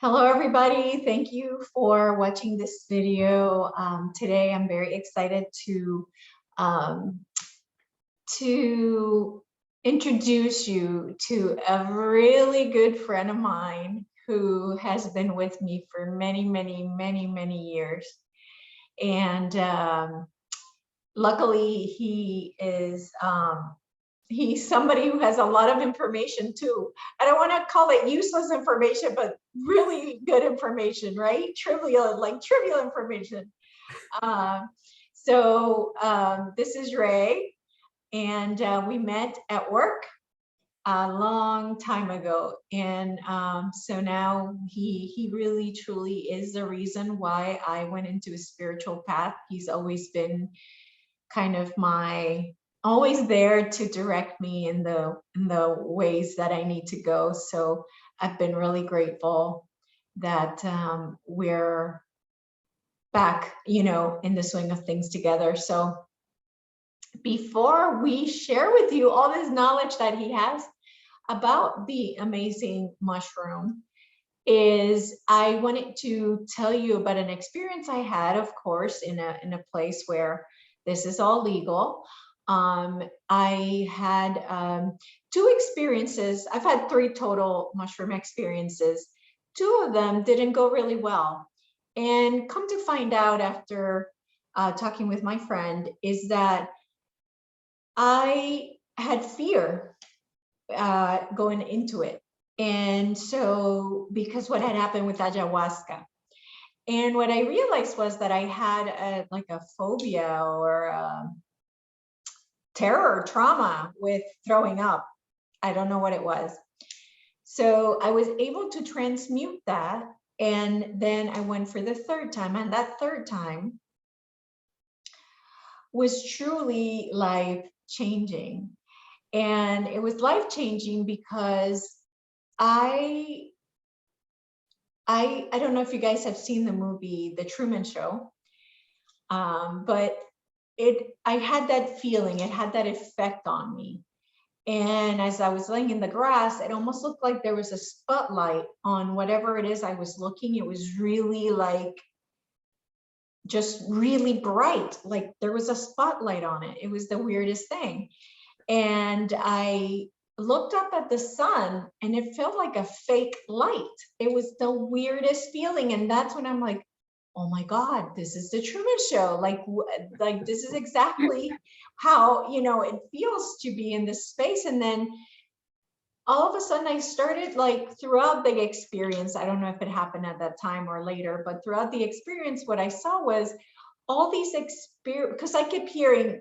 Hello, everybody. Thank you for watching this video. Today, I'm very excited um, to introduce you to a really good friend of mine who has been with me for many years. And luckily, he's somebody who has a lot of information too. I don't want to call it useless information, but really good information, right? Trivial information. This is Ray, and we met at work a long time ago. And so now he really truly is the reason why I went into a spiritual path. He's always been kind of always there to direct me in the ways that I need to go. So I've been really grateful that we're back, in the swing of things together. So before we share with you all this knowledge that he has about the amazing mushroom, I wanted to tell you about an experience I had, of course, in a place where this is all legal. I had 2 experiences. I've had 3 total mushroom experiences. 2 of them didn't go really well. And come to find out after talking with my friend is that I had fear going into it. And so, because what had happened with ayahuasca. And what I realized was that I had a phobia or terror, trauma with throwing up. I don't know what it was. So I was able to transmute that. And then I went for the 3rd time. And that 3rd time was truly life-changing. And it was life-changing because I don't know if you guys have seen the movie The Truman Show, but I had that feeling, it had that effect on me. And as I was laying in the grass, it almost looked like there was a spotlight on whatever it is I was looking. It was really just really bright, like there was a spotlight on it. It was the weirdest thing. And I looked up at the sun and it felt like a fake light. It was the weirdest feeling. And that's when I'm like, oh my God, this is the Truman Show. Like this is exactly how, it feels to be in this space. And then all of a sudden I started throughout the experience, I don't know if it happened at that time or later, but throughout the experience, what I saw was all these because I kept hearing,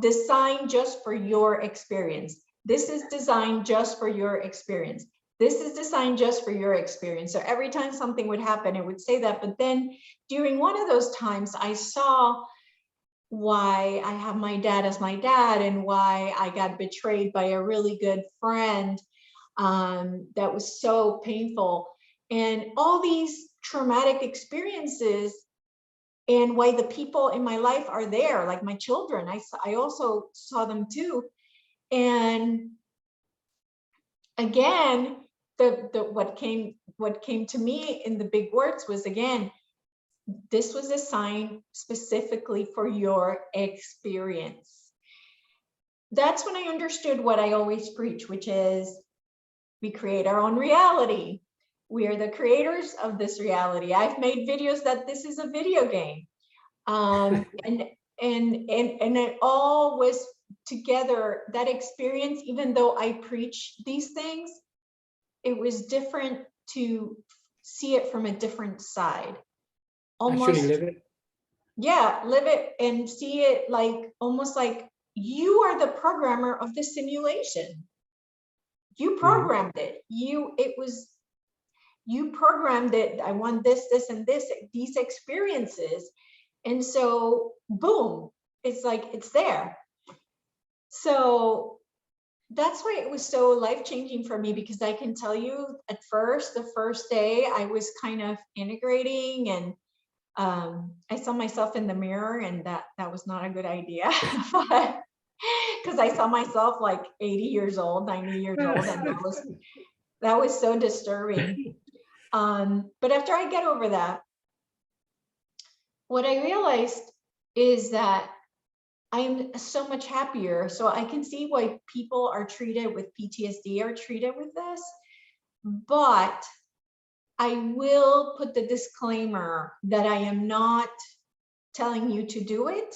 designed just for your experience. This is designed just for your experience. This is designed just for your experience. So every time something would happen, it would say that. But then during one of those times, I saw why I have my dad as my dad and why I got betrayed by a really good friend. That was so painful. And all these traumatic experiences and why the people in my life are there, like my children. I also saw them too. And again, what came to me in the big words was, again, this was a sign specifically for your experience. That's when I understood what I always preach, which is we create our own reality. We are the creators of this reality. I've made videos that this is a video game. And it all was together, that experience, even though I preach these things, it was different to see it from a different side. Almost actually live it. Yeah, live it and see it almost like you are the programmer of the simulation. You programmed it. You programmed it. I want this, and these experiences. And so, boom, it's it's there. So that's why it was so life-changing for me, because I can tell you at first, the first day I was kind of integrating, and I saw myself in the mirror, and that was not a good idea. Because I saw myself 80 years old, 90 years old, and that was so disturbing. But after I get over that, what I realized is that I'm so much happier. So I can see why people are treated with PTSD are treated with this, but I will put the disclaimer that I am not telling you to do it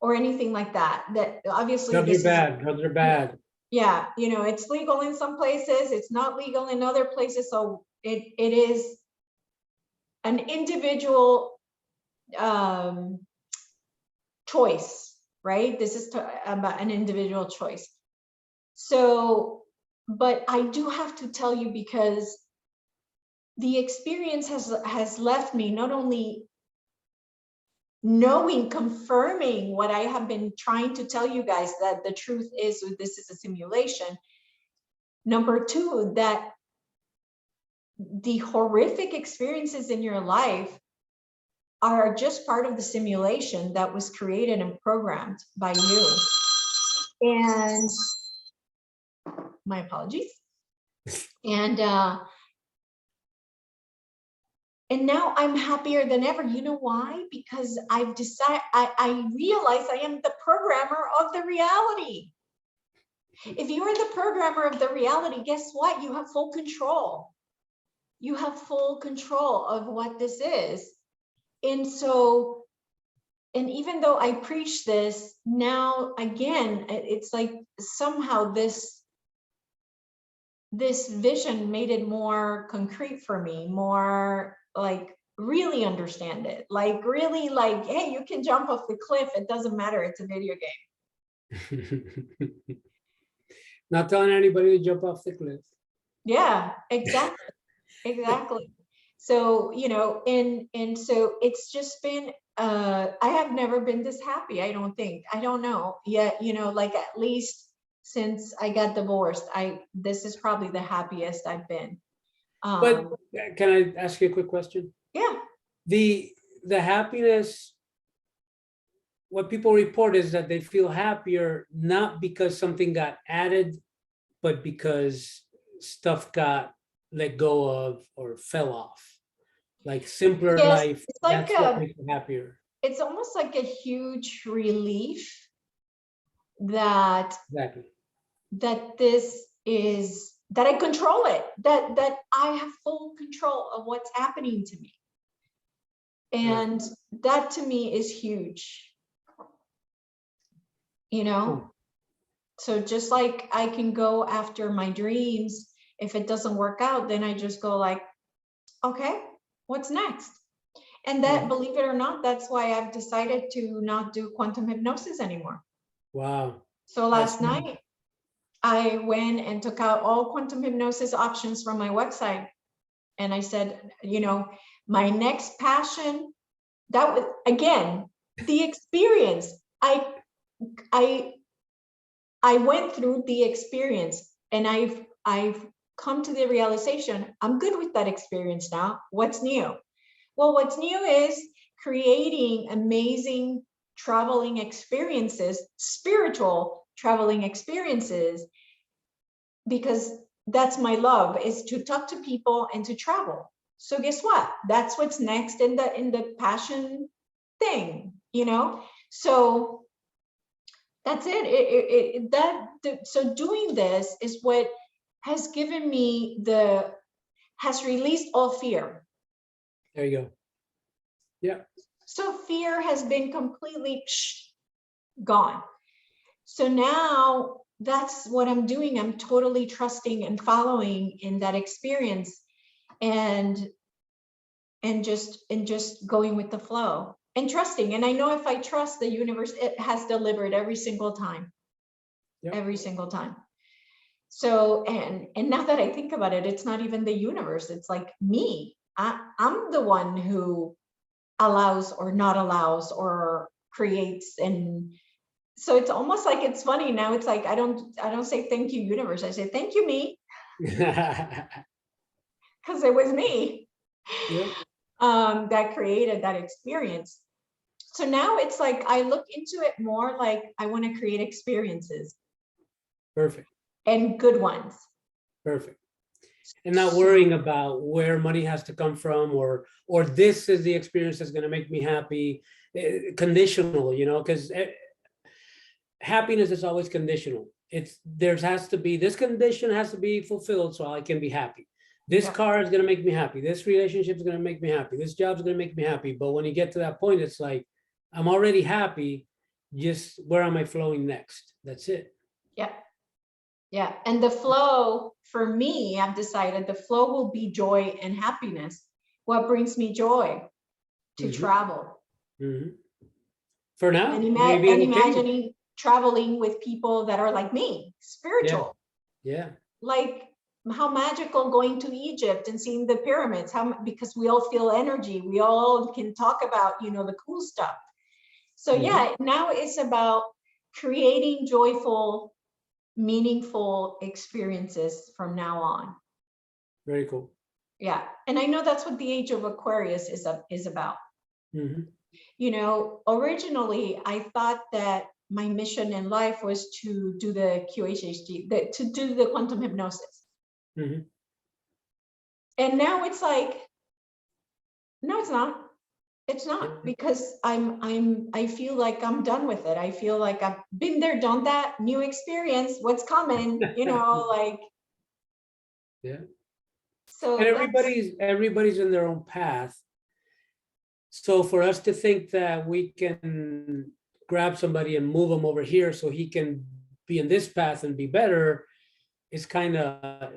or anything like that. That obviously Drugs are bad. Drugs are bad. Yeah, you know, it's legal in some places, it's not legal in other places. So it is an individual choice, right? This is about an individual choice. So, but I do have to tell you, because the experience has left me not only knowing, confirming what I have been trying to tell you guys, that the truth is this is a simulation. Number two, that the horrific experiences in your life are just part of the simulation that was created and programmed by you. And my apologies. And now I'm happier than ever. You know why? Because I've decided, I realize I am the programmer of the reality. If you are the programmer of the reality, guess what? You have full control. You have full control of what this is. And so, and even though I preach this now, again, it's like somehow this vision made it more concrete for me, more like really understand it, like really like, hey, you can jump off the cliff. It doesn't matter. It's a video game. Not telling anybody to jump off the cliff. Yeah, exactly. Exactly. So, you know, and so it's just been, I have never been this happy. I don't think, I don't know yet, you know, like at least since I got divorced, this is probably the happiest I've been. But can I ask you a quick question? Yeah. The happiness, what people report is that they feel happier, not because something got added, but because stuff got let go of or fell off. Like simpler life, It's like that's what makes you happier. It's almost like a huge relief that Exactly. that this is, that I control it, that I have full control of what's happening to me. And that to me is huge, you know? So just like I can go after my dreams, if it doesn't work out, then I just go like, okay, what's next? And that, believe it or not, that's why I've decided to not do quantum hypnosis anymore. Wow. So last night, I went and took out all quantum hypnosis options from my website. And I said, you know, my next passion, that was, again, the experience. I went through the experience, and I've come to the realization, I'm good with that experience now. What's new? Well, what's new is creating amazing traveling experiences, spiritual traveling experiences, because that's my love, is to talk to people and to travel. So guess what? That's what's next in the passion thing, you know? So that's it. So doing this is what has given me has released all fear. There you go. Yeah. So fear has been completely gone. So now that's what I'm doing. I'm totally trusting and following in that experience, and just going with the flow and trusting. And I know if I trust the universe, it has delivered every single time. Yep. Every single time. So, and now that I think about it, it's not even the universe. It's like me. I'm the one who allows or not allows or creates. And so it's almost like, it's funny now. It's like I don't say thank you universe, I say thank you me, because it was me. Yep. That created that experience. So now it's like I look into it more like I want to create experiences. Perfect. And good ones. Perfect. and not worrying about where money has to come from, or this is the experience that's going to make me happy. Conditional, because happiness is always conditional. There has to be, this condition has to be fulfilled so I can be happy. This Yeah. car is going to make me happy. This relationship is going to make me happy. This job is going to make me happy. But when you get to that point, it's like, I'm already happy. Just where am I flowing next? That's it. Yeah. Yeah. And the flow for me, I've decided the flow will be joy and happiness. What brings me joy? To Mhm. travel. Mhm. For now, And, maybe and it'll change. imagining traveling with people that are like me, spiritual. Yeah. Like how magical going to Egypt and seeing the pyramids, because we all feel energy. We all can talk about, the cool stuff. So Mhm. yeah, now it's about creating joyful, meaningful experiences from now on. Very cool. Yeah. And I know that's what the age of Aquarius is about. Mhm. Originally I thought that my mission in life was to do the QHHT, to do the quantum hypnosis. Mhm. And now it's like, no, it's not. It's Yeah. not, because I feel like I'm done with it. I feel like I've been there, done that, new experience, what's coming, like, Yeah. And so that's, everybody's in their own path. So for us to think that we can grab somebody and move them over here so he can be in this path and be better is kind of,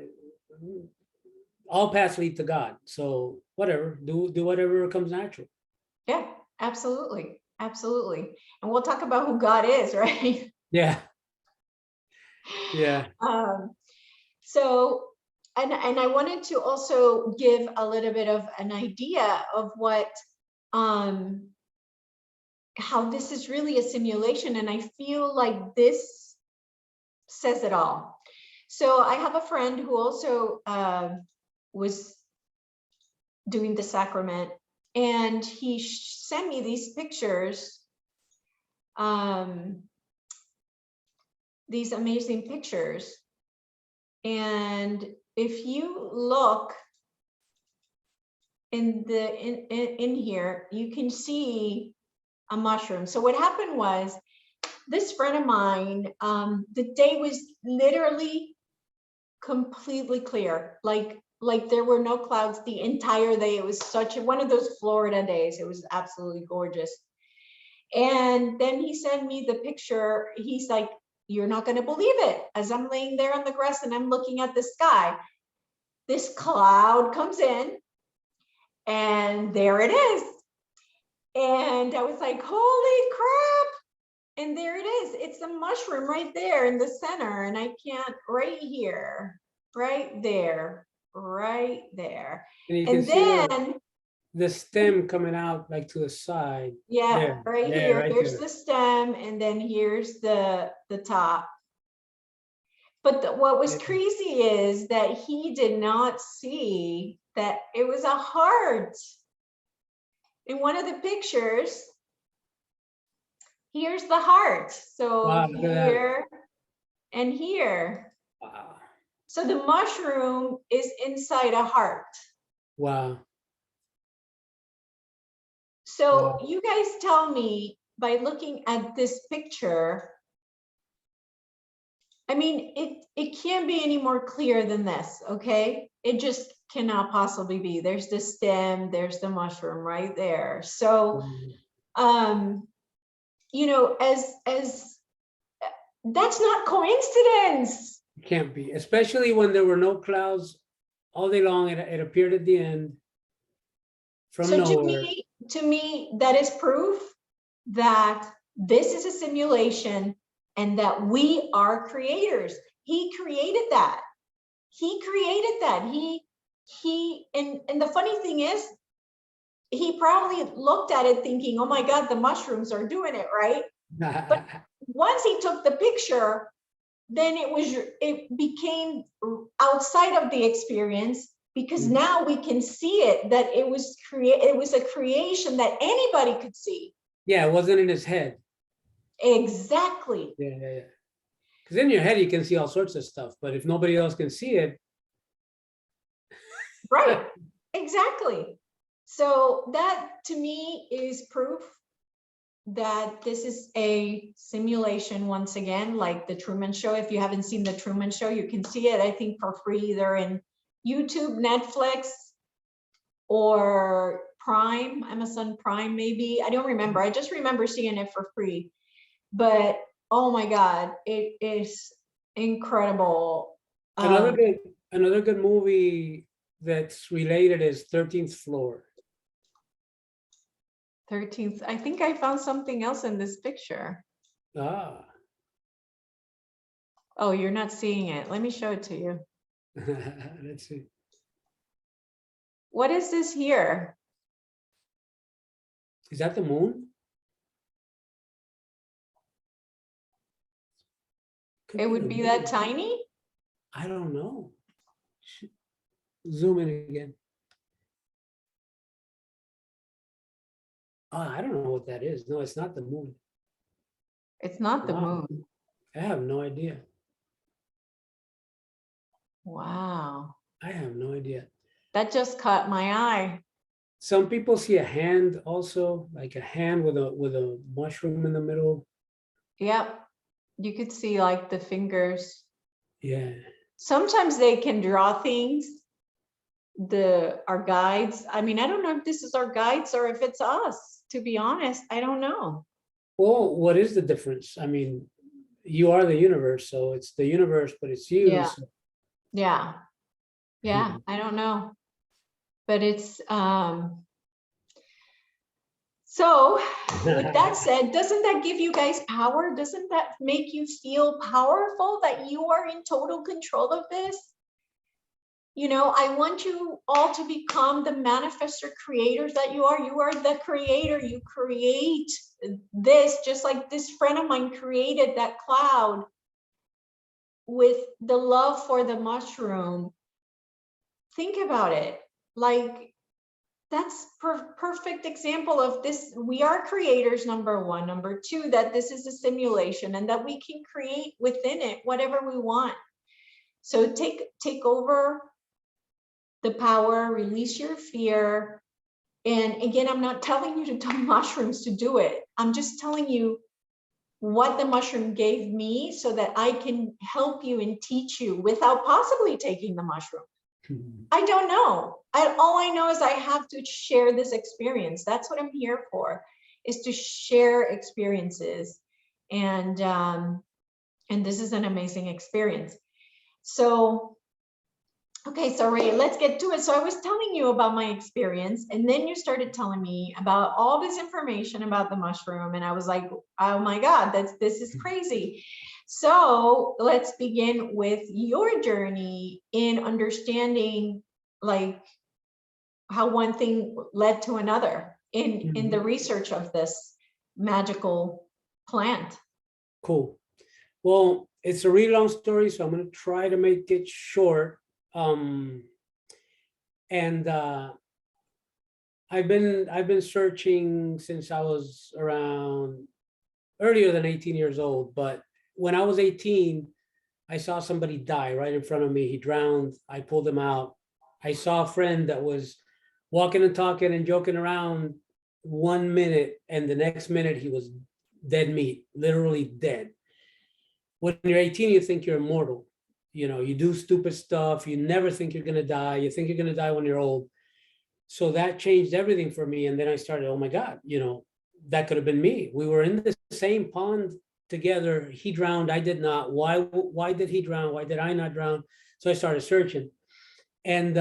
all paths lead to God. So whatever, do whatever comes natural. yeah, absolutely. Absolutely. And we'll talk about who God is, right? Yeah. Yeah. So, and I wanted to also give a little bit of an idea of what, how this is really a simulation. And I feel like this says it all. So I have a friend who also was doing the sacrament, and he sent me these pictures, these amazing pictures. And if you look in here, you can see a mushroom. So what happened was, this friend of mine, the day was literally completely clear, like there were no clouds the entire day. It was such one of those Florida days. It was absolutely gorgeous. And then he sent me the picture. He's like, you're not going to believe it. As I'm laying there on the grass and I'm looking at the sky, this cloud comes in, and there it is. And I was like, holy crap. And there it is. It's a mushroom right there in the center. And I can't, right here, right there, right there. And you can And see then, the stem coming out like to the side. yeah, right There, here, right there's there. the stem, and then here's the top. But what was Yeah. crazy is that he did not see that it was a heart. In one of the pictures, here's the heart. So Wow, look at that. here and here. Wow. So the mushroom is inside a heart. Wow. So Wow. you guys tell me, by looking at this picture, I mean, it can't be any more clear than this, okay? It just cannot possibly be. There's the stem, there's the mushroom right there. So, as that's not coincidence. It can't be, especially when there were no clouds all day long. It appeared at the end from So nowhere. to me, that is proof that this is a simulation and that we are creators. He created that. He created that. And the funny thing is, he probably looked at it thinking, oh my God, the mushrooms are doing it, right? But once he took the picture, then it became outside of the experience, because now we can see it, that it was a creation that anybody could see. Yeah, it wasn't in his head. Exactly. Yeah. Because in your head you can see all sorts of stuff, but if nobody else can see it, Right, exactly. So that to me is proof that this is a simulation once again, like the Truman Show. If you haven't seen the Truman Show, you can see it, I think, for free, either in YouTube, Netflix, or Prime, Amazon Prime, maybe. I don't remember. I just remember seeing it for free. But oh my God, it is incredible. Another Um, good, another good movie that's related is 13th Floor. 13th, I think I found something else in this picture. Ah, Oh, you're not seeing it. Let me show it to you. let's see. What is this here? Is that the moon? Could It be would the be that moon. tiny? I don't know. Zoom in again. Oh, I don't know what that is. No, it's not the moon. It's not the Wow, moon. I have no idea. Wow. I have no idea. That just caught my eye. Some people see a hand also, like a hand with a mushroom in the middle. Yep. You could see like the fingers. Yeah. Sometimes they can draw things, our guides. I mean, I don't know if this is our guides or if it's us, to be honest. I don't know. Well, what is the difference? I mean, you are the universe, so it's the universe, but it's you. Yeah. So. Yeah. Yeah. I don't know. But it's so with that said, doesn't that give you guys power? Doesn't that make you feel powerful that you are in total control of this? You know, I want you all to become the manifestor creators that you are. You are the creator. You create this, just like this friend of mine created that cloud with the love for the mushroom. Think about it. Like, that's perfect example of this. We are creators, number one. Number two, that this is a simulation and that we can create within it whatever we want. So take over the power, release your fear. And again, I'm not telling you to do mushrooms to do it. I'm just telling you what the mushroom gave me so that I can help you and teach you without possibly taking the mushroom. I don't know. All I know is I have to share this experience. That's what I'm here for, is to share experiences. And this is an amazing experience. So, okay, so Ray, let's get to it. So I was telling you about my experience, and then you started telling me about all this information about the mushroom. And I was like, oh my God, this is crazy. So let's begin with your journey in understanding like how one thing led to another in the research of this magical plant. Cool. Well, it's a really long story, so I'm going to try to make it short. And I've been searching since I was around earlier than 18 years old. But when I was 18, I saw somebody die right in front of me. He drowned. I pulled him out. I saw a friend that was walking and talking and joking around 1 minute, and the next minute he was dead meat, literally dead. When you're 18, you think you're immortal. You know, you do stupid stuff. You never think you're going to die. You think you're going to die when you're old. So that changed everything for me. And then I started, oh my God, you know, that could have been me. We were in the same pond together. He drowned. I did not. Why did he drown? Why did I not drown? So I started searching. And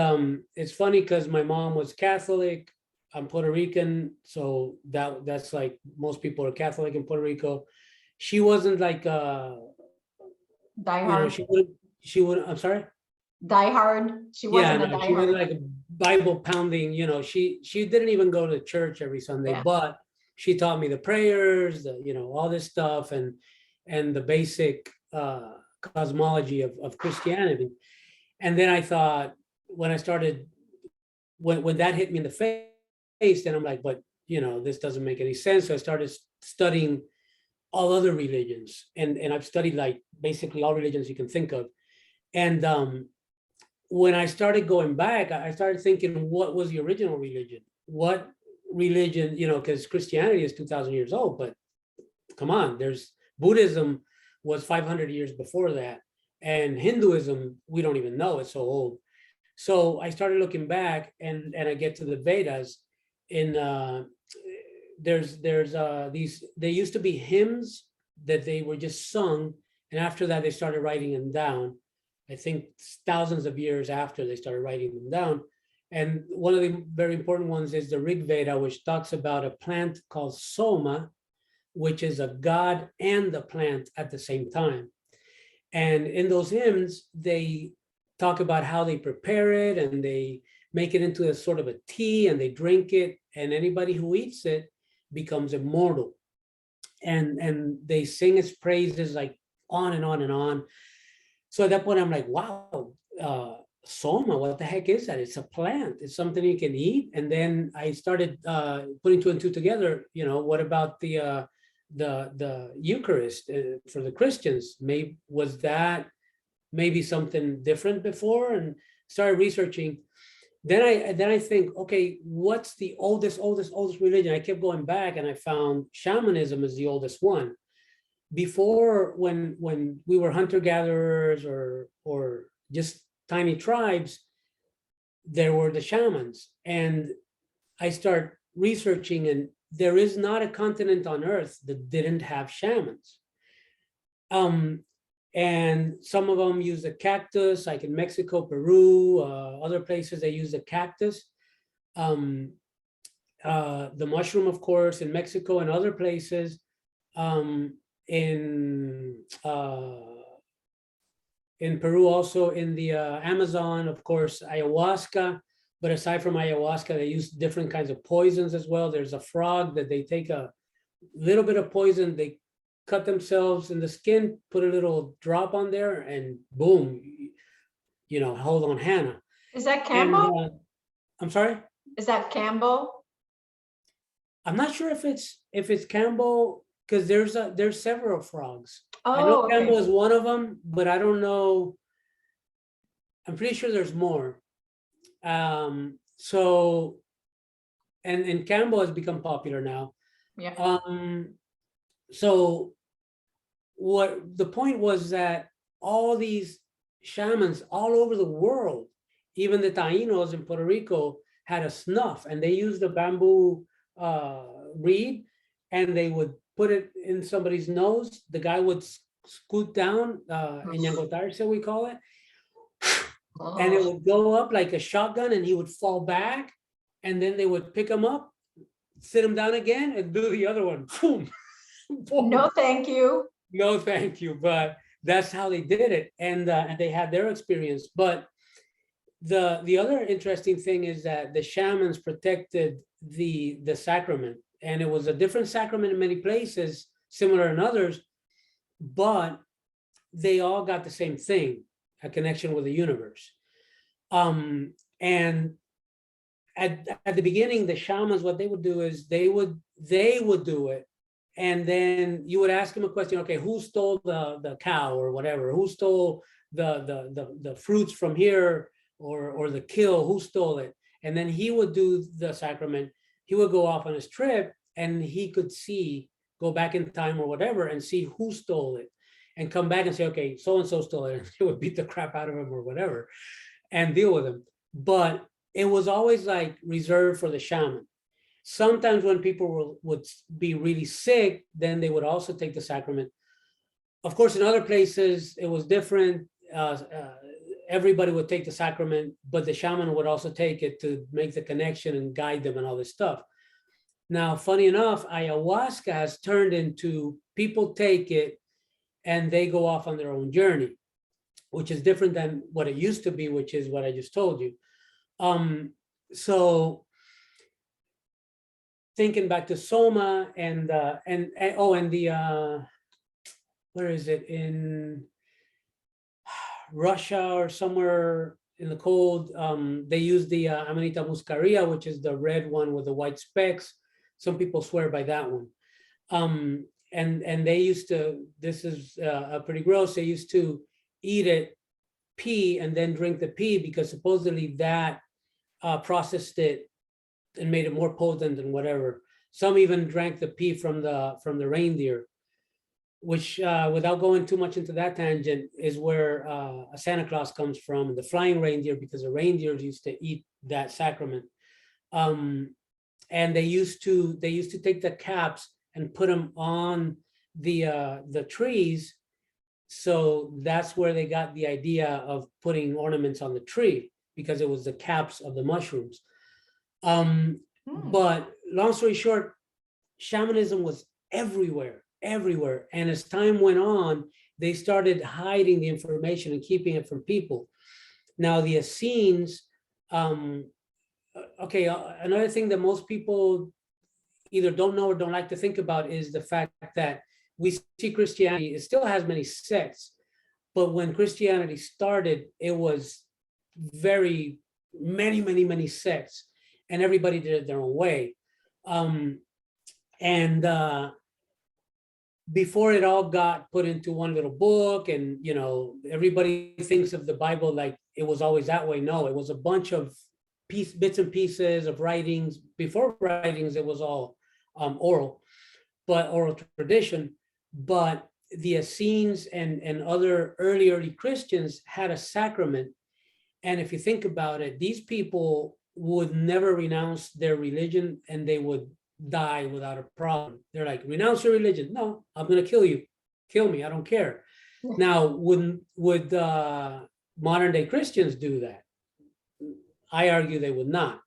it's funny because my mom was Catholic. I'm Puerto Rican. So that's like most people are Catholic in Puerto Rico. She wasn't like, Die you know, hard. she would, I'm sorry. Die hard. She Yeah, wasn't a no, she was diehard. like a Bible pounding, you know, she didn't even go to church every Sunday, Yeah. but she taught me the prayers, you know, all this stuff and the basic cosmology of Christianity. And then I thought, when I started, when that hit me in the face, then I'm like, but you know, this doesn't make any sense. So I started studying all other religions, and I've studied like basically all religions you can think of. And when I started going back, I started thinking, what was the original religion? What religion, because Christianity is 2,000 years old, but come on, there's Buddhism was 500 years before that. And Hinduism, we don't even know, it's so old. So I started looking back, and I get to the Vedas. In there's these, there used to be hymns that they were just sung, and after that they started writing them down. I think thousands of years after they started writing them down. And one of the very important ones is the Rig Veda, which talks about a plant called Soma, which is a god and the plant at the same time. And in those hymns, they talk about how they prepare it, and they make it into a sort of a tea, and they drink it, and anybody who eats it becomes immortal. And they sing its praises like on and on and on. So at that point, I'm like, wow, soma, what the heck is that? It's a plant. It's something you can eat. And then I started putting two and two together. What about the Eucharist for the Christians? Was that maybe something different before? And started researching. Then I think, okay, what's the oldest religion? I kept going back, and I found shamanism is the oldest one. Before, when we were hunter-gatherers or just tiny tribes, there were the shamans. And I start researching, and there is not a continent on earth that didn't have shamans. And some of them use a cactus, like in Mexico, Peru, other places they use the cactus. The mushroom, of course, in Mexico and other places. In Peru, also in the Amazon, of course, ayahuasca. But aside from ayahuasca, they use different kinds of poisons as well. There's a frog that they take a little bit of poison, they cut themselves in the skin, put a little drop on there, and boom, hold on, Hannah. Is that Campbell? And, I'm sorry? Is that Campbell? I'm not sure if it's Campbell, because there's several frogs. I Oh, know okay. Campbell is one of them, but I don't know. I'm pretty sure there's more. So, and Campbell has become popular now. Yeah. So what the point was, that all these shamans all over the world, even the Taínos in Puerto Rico, had a snuff, and they used the bamboo reed, and they would put it in somebody's nose. The guy would scoot down, in Yangotarse, we call it, and it would go up like a shotgun, and he would fall back, and then they would pick him up, sit him down again, and do the other one. Boom. Boom. No, thank you. No, thank you. But that's how they did it, and they had their experience. But the other interesting thing is that the shamans protected the sacrament, and it was a different sacrament in many places, similar in others, but they all got the same thing, a connection with the universe. And at the beginning, the shamans, what they would do is they would do it, and then you would ask him a question. Okay, who stole the cow or whatever? Who stole the fruits from here, or the kill? Who stole it? And then he would do the sacrament. He would go off on his trip, and he could go back in time or whatever, and see who stole it, and come back and say, okay, so and so stole it. And he would beat the crap out of him or whatever, and deal with him. But it was always like reserved for the shaman. Sometimes when people would be really sick, then they would also take the sacrament. Of course, in other places, it was different. Everybody would take the sacrament, but the shaman would also take it to make the connection and guide them and all this stuff. Now, funny enough, ayahuasca has turned into people take it and they go off on their own journey, which is different than what it used to be, which is what I just told you. So thinking back to Soma and the where is it, in Russia or somewhere in the cold, they use the Amanita muscaria, which is the red one with the white specks. Some people swear by that one. And they used to, this is pretty gross, they used to eat it pee and then drink the pee because supposedly that processed it and made it more potent and whatever. Some even drank the pee from the reindeer, which without going too much into that tangent is where a Santa Claus comes from, the flying reindeer, because the reindeers used to eat that sacrament. And they used to take the caps and put them on the trees. So that's where they got the idea of putting ornaments on the tree, because it was the caps of the mushrooms. But long story short, shamanism was everywhere. And as time went on, they started hiding the information and keeping it from people. Now the Essenes, okay, another thing that most people either don't know or don't like to think about is the fact that we see Christianity, it still has many sects, but when Christianity started, it was many sects, and everybody did it their own way. Before it all got put into one little book, and everybody thinks of the Bible like it was always that way. No, it was a bunch of bits and pieces of writings. Before writings, it was all oral tradition. But the Essenes and other early Christians had a sacrament. And if you think about it, these people would never renounce their religion, and they would die without a problem. They're like, renounce your religion. No, I'm going to kill you. Kill me. I don't care. Now, would modern day Christians do that? I argue they would not.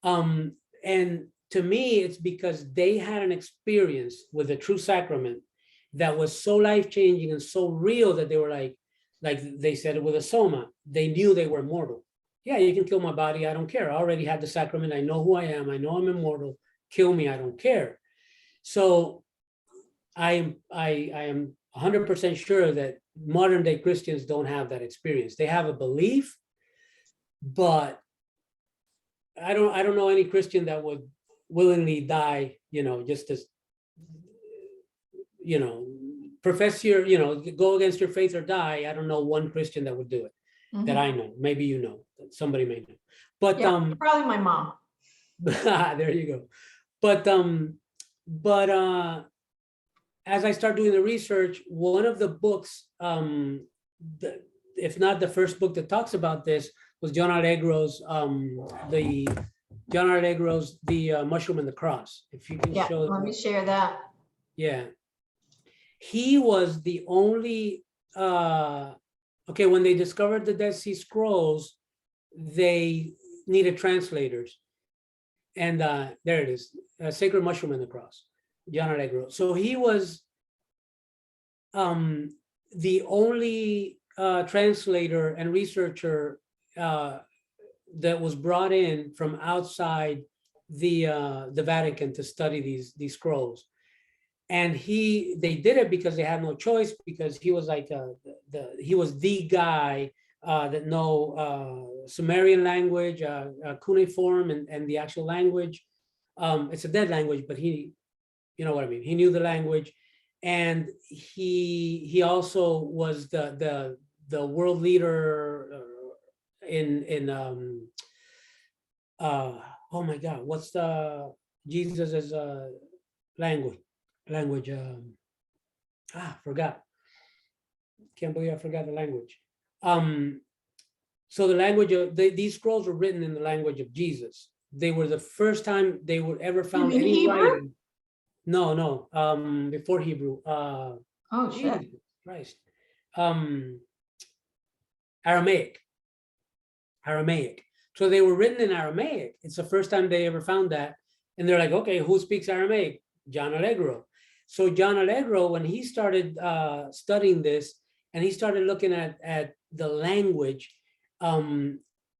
And to me, it's because they had an experience with the true sacrament that was so life-changing and so real that they were like they said it with a soma. They knew they were immortal. Yeah, you can kill my body. I don't care. I already had the sacrament. I know who I am. I know I'm immortal. Kill me. I don't care. So I am 100% sure that modern day Christians don't have that experience. They have a belief, but I don't know any Christian that would willingly die, just to, profess your, go against your faith or die. I don't know one Christian that would do it that I know. Maybe somebody may know. But probably my mom. There you go. But as I start doing the research, one of the books, if not the first book that talks about this, was John Allegro's The Mushroom and the Cross. If you can show. Let me share that. Yeah. He was the only, okay, when they discovered the Dead Sea Scrolls, they needed translators. And there it is, Sacred Mushroom and the Cross, John Allegro. So he was the only translator and researcher that was brought in from outside the Vatican to study these scrolls. And they did it because they had no choice, because he was like he was the guy that know Sumerian language, cuneiform, and the actual language. It's a dead language, but he, you know what I mean. He knew the language, and he also was the world leader in oh my God, what's the Jesus's language? Forgot. Can't believe I forgot the language. So the language of these scrolls were written in the language of Jesus. They were the first time they were ever found any Hebrew? writing. No, before Hebrew. Oh shit. Jesus Christ. Aramaic. So they were written in Aramaic. It's the first time they ever found that. And they're like, okay, who speaks Aramaic? John Allegro. So John Allegro, when he started studying this, and he started looking at the language, and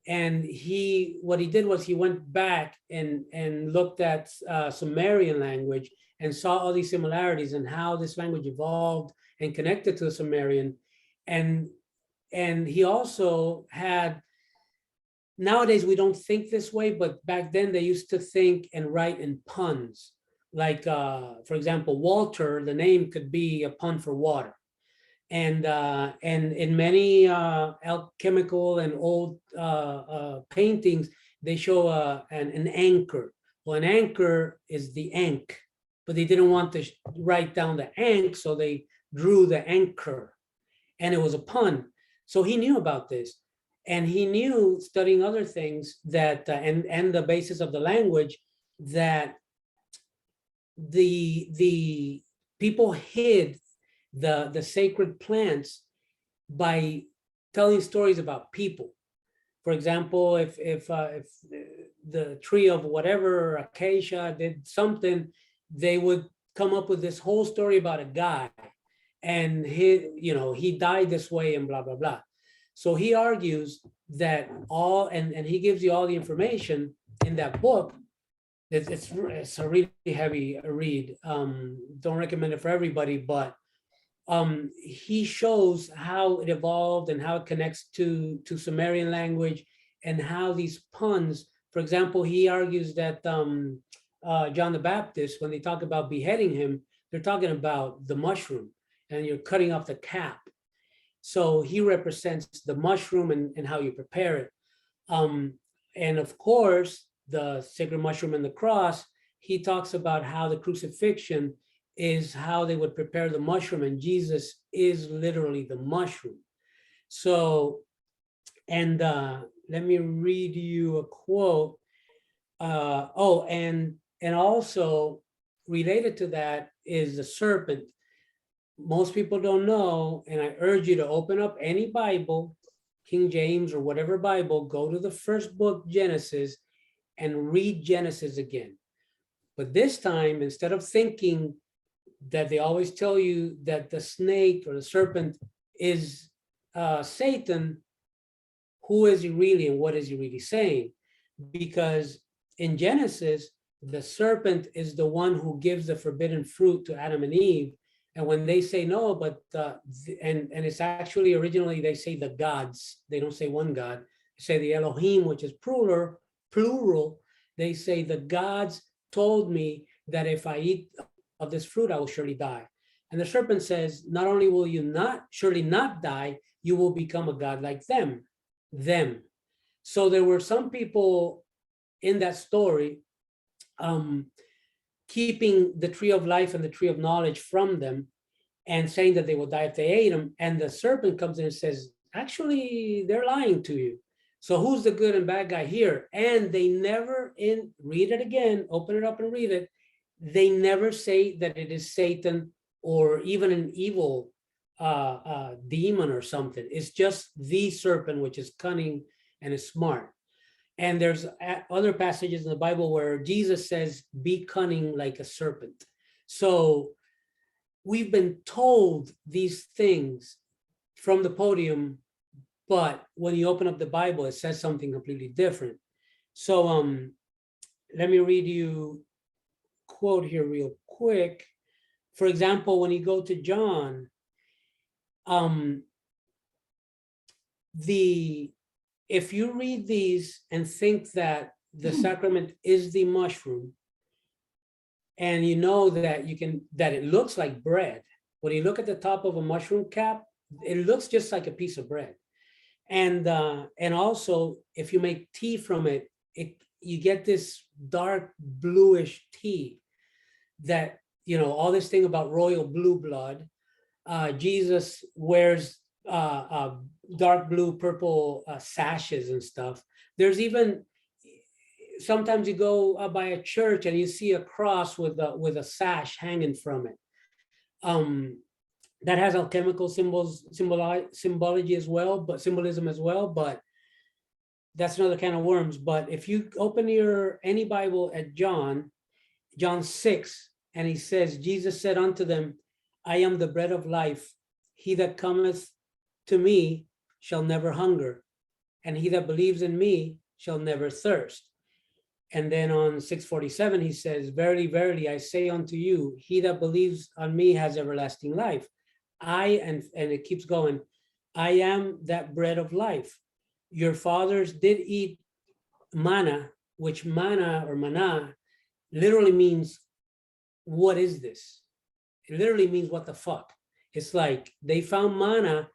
what he did was he went back and looked at Sumerian language and saw all these similarities and how this language evolved and connected to the Sumerian. And he also had, nowadays we don't think this way, but back then they used to think and write in puns. Like, for example, Walter, the name could be a pun for water. And in many alchemical and old paintings, they show an anchor. Well, an anchor is the ank, but they didn't want to write down the ank, so they drew the anchor, and it was a pun. So he knew about this, and he knew, studying other things, that and the basis of the language, that the people hid the sacred plants by telling stories about people. For example, if the tree of whatever, acacia, did something, they would come up with this whole story about a guy, and he died this way and blah blah blah. So he argues that and he gives you all the information in that book. It's a really heavy read. Don't recommend it for everybody, but he shows how it evolved and how it connects to Sumerian language, and how these puns, for example, he argues that John the Baptist, when they talk about beheading him, they're talking about the mushroom, and you're cutting off the cap. So he represents the mushroom and how you prepare it. And of course, the sacred mushroom and the cross, he talks about how the crucifixion is how they would prepare the mushroom, and Jesus is literally the mushroom. So, and let me read you a quote. And also related to that is the serpent. Most people don't know, and I urge you to open up any Bible, King James or whatever Bible, go to the first book, Genesis, and read Genesis again. But this time, instead of thinking that they always tell you that the snake or the serpent is Satan, who is he really and what is he really saying? Because in Genesis, the serpent is the one who gives the forbidden fruit to Adam and Eve. And when they say no, but and it's actually originally they say the gods, they don't say one God, they say the Elohim, which is plural. They say the gods told me that if I eat of this fruit, I will surely die. And the serpent says, not only will you not surely not die, you will become a god like them. So there were some people in that story keeping the tree of life and the tree of knowledge from them, and saying that they will die if they ate them. And the serpent comes in and says, actually, they're lying to you. So who's the good and bad guy here? And they never read it again, open it up and read it. They never say that it is Satan or even an evil demon or something. It's just the serpent, which is cunning and is smart. And there's other passages in the Bible where Jesus says, be cunning like a serpent. So we've been told these things from the podium, but when you open up the Bible, it says something completely different. So let me read you a quote here real quick. For example, when you go to John, if you read these and think that the sacrament is the mushroom, and you know that that it looks like bread, when you look at the top of a mushroom cap, it looks just like a piece of bread. And also, if you make tea from it, you get this dark bluish tea that, all this thing about royal blue blood. Jesus wears dark blue, purple sashes and stuff. There's even, sometimes you go by a church and you see a cross with a sash hanging from it. That has alchemical symbology as well, but symbolism as well, but that's another can of worms. But if you open any Bible at John 6, and he says, Jesus said unto them, I am the bread of life. He that cometh to me shall never hunger, and he that believes in me shall never thirst. And then on 6:47, he says, verily, verily, I say unto you, he that believes on me has everlasting life. And it keeps going, I am that bread of life. Your fathers did eat manna, which manna or manna literally means, what is this? It literally means, what the fuck? It's like they found manna.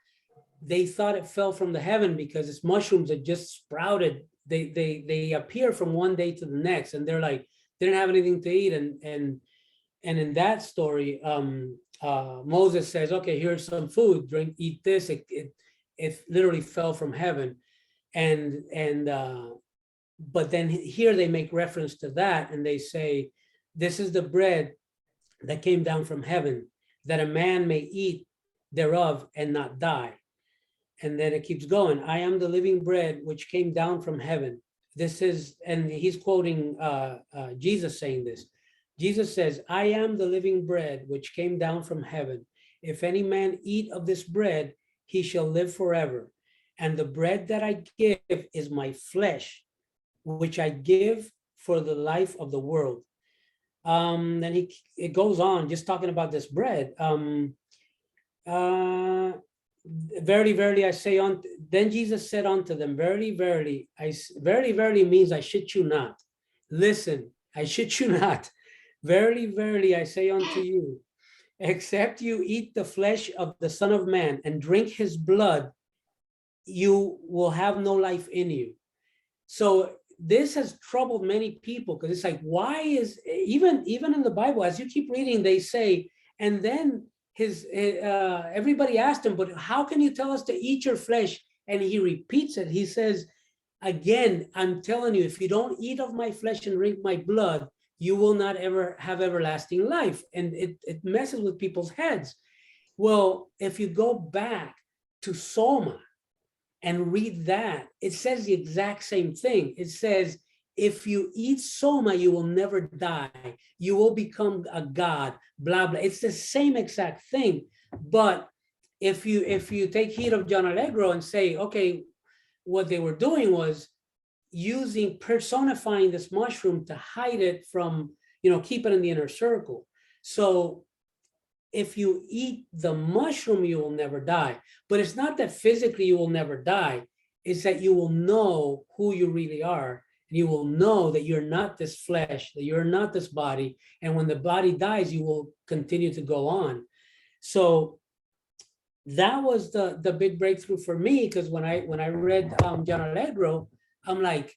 They thought it fell from the heaven because it's mushrooms that just sprouted. They appear from one day to the next, and they're like, they didn't have anything to eat. And in that story, Moses says, okay, here's some food, drink, eat this. It literally fell from heaven. And but then here they make reference to that, and they say, this is the bread that came down from heaven, that a man may eat thereof and not die. And then it keeps going. I am the living bread which came down from heaven. This is, and he's quoting Jesus saying this. Jesus says, I am the living bread which came down from heaven. If any man eat of this bread, he shall live forever. And the bread that I give is my flesh, which I give for the life of the world. Then it goes on just talking about this bread. Verily, verily, I say then Jesus said unto them, verily, verily, verily, verily means I shit you not. Listen, I shit you not. Verily, verily, I say unto you, except you eat the flesh of the Son of Man and drink his blood, you will have no life in you. So this has troubled many people, because it's like, why is, even in the Bible, as you keep reading, they say, and then everybody asked him, but how can you tell us to eat your flesh? And he repeats it. He says, again, I'm telling you, if you don't eat of my flesh and drink my blood, you will not ever have everlasting life. And it messes with people's heads. Well, if you go back to Soma and read that, it says the exact same thing. It says, if you eat Soma, you will never die. You will become a god, blah, blah. It's the same exact thing. But if you take heed of John Allegro and say, okay, what they were doing was personifying this mushroom to hide it from, keep it in the inner circle. So if you eat the mushroom, you will never die. But it's not that physically you will never die. It's that you will know who you really are. And you will know that you're not this flesh, that you're not this body. And when the body dies, you will continue to go on. So that was the big breakthrough for me, because when I read John Allegro, I'm like,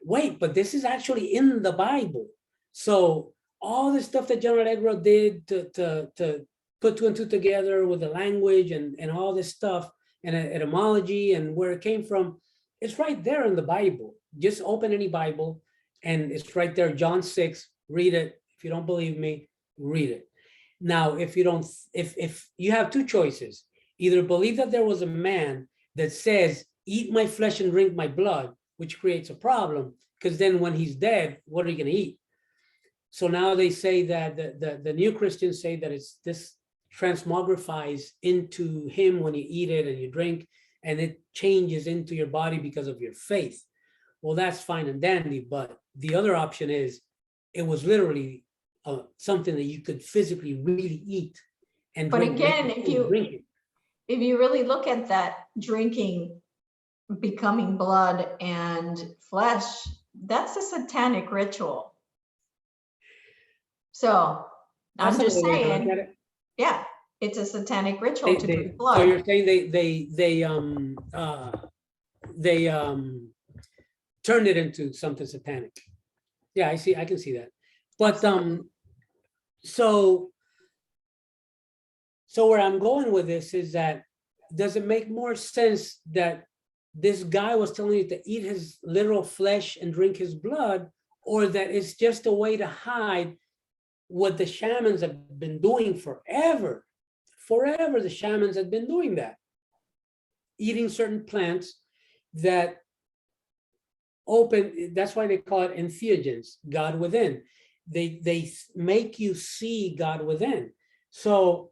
wait, but this is actually in the Bible. So all the stuff that John Allegro did to put two and two together with the language and all this stuff and etymology and where it came from, it's right there in the Bible. Just open any Bible and it's right there, John 6, read it. If you don't believe me, read it. Now, if you have two choices, either believe that there was a man that says, eat my flesh and drink my blood, which creates a problem, because then when he's dead, what are you going to eat? So now they say that the new Christians say that it's this transmogrifies into him when you eat it and you drink, and it changes into your body because of your faith. Well, that's fine and dandy, but the other option is it was literally something that you could physically really eat. And but again, if you really look at that drinking, becoming blood and flesh, that's a satanic ritual. So I'm just saying, yeah, it's a satanic ritual to drink blood. So you're saying they turned it into something satanic. Yeah, I can see that. But so where I'm going with this is that, does it make more sense that this guy was telling you to eat his literal flesh and drink his blood, or that it's just a way to hide what the shamans have been doing forever? Forever, the shamans have been doing that, eating certain plants that open, that's why they call it entheogens, God within. They make you see God within. So,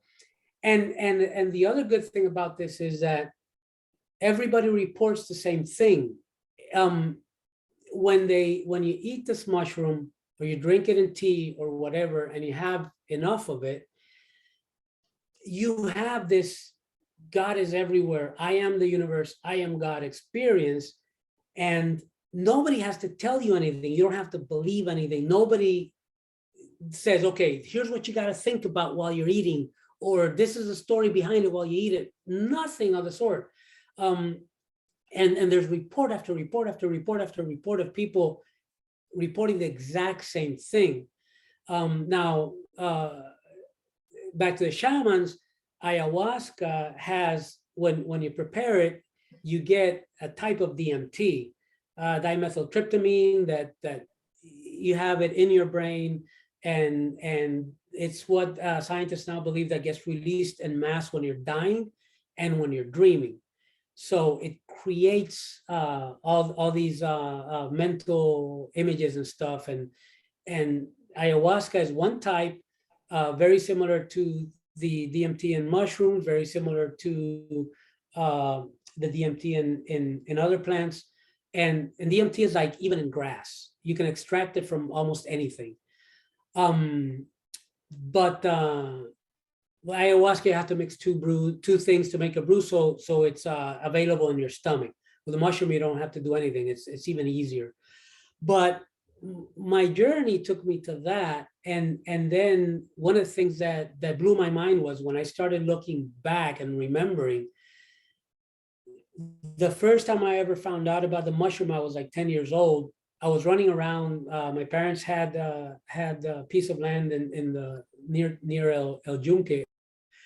and the other good thing about this is that everybody reports the same thing. When you eat this mushroom or you drink it in tea or whatever, and you have enough of it, you have this God is everywhere, I am the universe, I am God experience. And nobody has to tell you anything. You don't have to believe anything. Nobody says, okay, here's what you got to think about while you're eating, or this is the story behind it while you eat it. Nothing of the sort. And there's report after report after report after report of people reporting the exact same thing. Now, back to the shamans, ayahuasca has, when you prepare it, you get a type of DMT, dimethyltryptamine, that you have it in your brain, and it's what scientists now believe that gets released en masse when you're dying and when you're dreaming. So it creates all these mental images and stuff, and ayahuasca is one type, very similar to the DMT in mushrooms, very similar to the DMT in other plants, and DMT is like even in grass. You can extract it from almost anything. But ayahuasca, you have to mix two things to make a brew, so it's available in your stomach. With the mushroom, you don't have to do anything. It's even easier. But my journey took me to that, and then one of the things that blew my mind was when I started looking back and remembering. The first time I ever found out about the mushroom, I was like 10 years old. I was running around. My parents had a piece of land in the near El Yunque.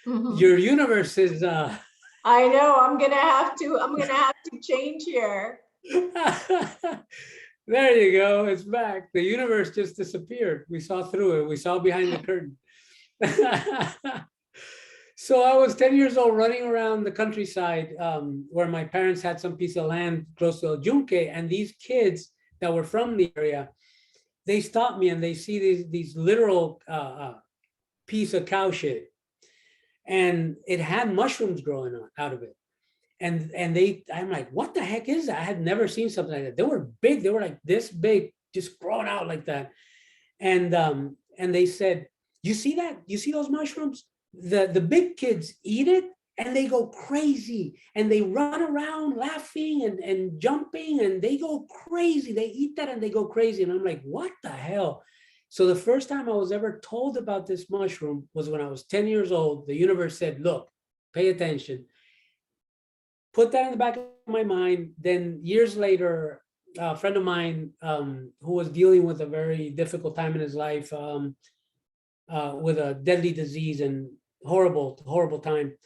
Mhm. Your universe is I know, I'm gonna have to change here. there you go, it's back. The universe just disappeared. We saw through it. We saw behind the curtain. So I was 10 years old running around the countryside, where my parents had some piece of land close to El Yunque, and these kids that were from the area, they stopped me and they see these literal piece of cow shit, and it had mushrooms growing out of it. And I'm like, what the heck is that? I had never seen something like that. They were big. They were like this big, just growing out like that. And they said, you see that? You see those mushrooms? The big kids eat it and they go crazy, and they run around laughing and jumping, and they go crazy. They eat that and they go crazy. And I'm like, what the hell? So the first time I was ever told about this mushroom was when I was 10 years old. The universe said, look, pay attention. Put that in the back of my mind. Then years later, a friend of mine, who was dealing with a very difficult time in his life, with a deadly disease and horrible time.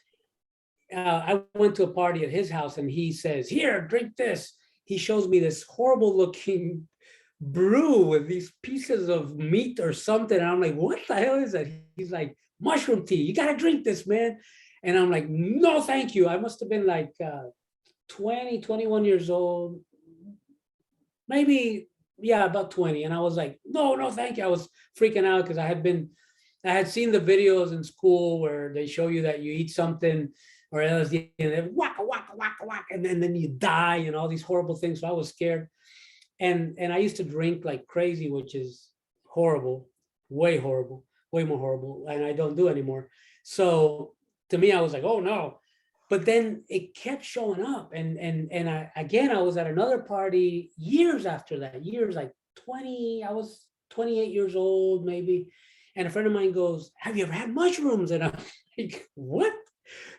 I went to a party at his house, and he says, here, drink this. He shows me this horrible looking brew with these pieces of meat or something. And I'm like, what the hell is that? He's like, mushroom tea. You got to drink this, man. And I'm like, no, thank you. I must have been like 20, 21 years old, maybe, yeah, about 20. And I was like, no, thank you. I was freaking out because I had seen the videos in school where they show you that you eat something or LSD and then whack, and then you die and all these horrible things. So I was scared. And I used to drink like crazy, which is horrible, way more horrible. And I don't do anymore. So to me, I was like, oh no. But then it kept showing up. And I was at another party years after that, like 20, I was 28 years old, maybe. And a friend of mine goes, have you ever had mushrooms? And I'm like, what?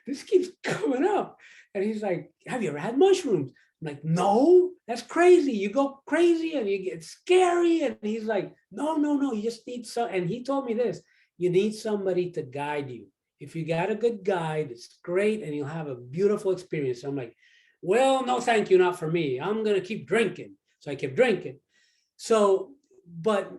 This keeps coming up. And he's like, have you ever had mushrooms? I'm like, no, that's crazy. You go crazy and you get scary. And he's like, no, you just need some. And he told me this, you need somebody to guide you. If you got a good guide, it's great, and you'll have a beautiful experience. I'm like, well, no, thank you, not for me. I'm going to keep drinking. So I kept drinking. So, but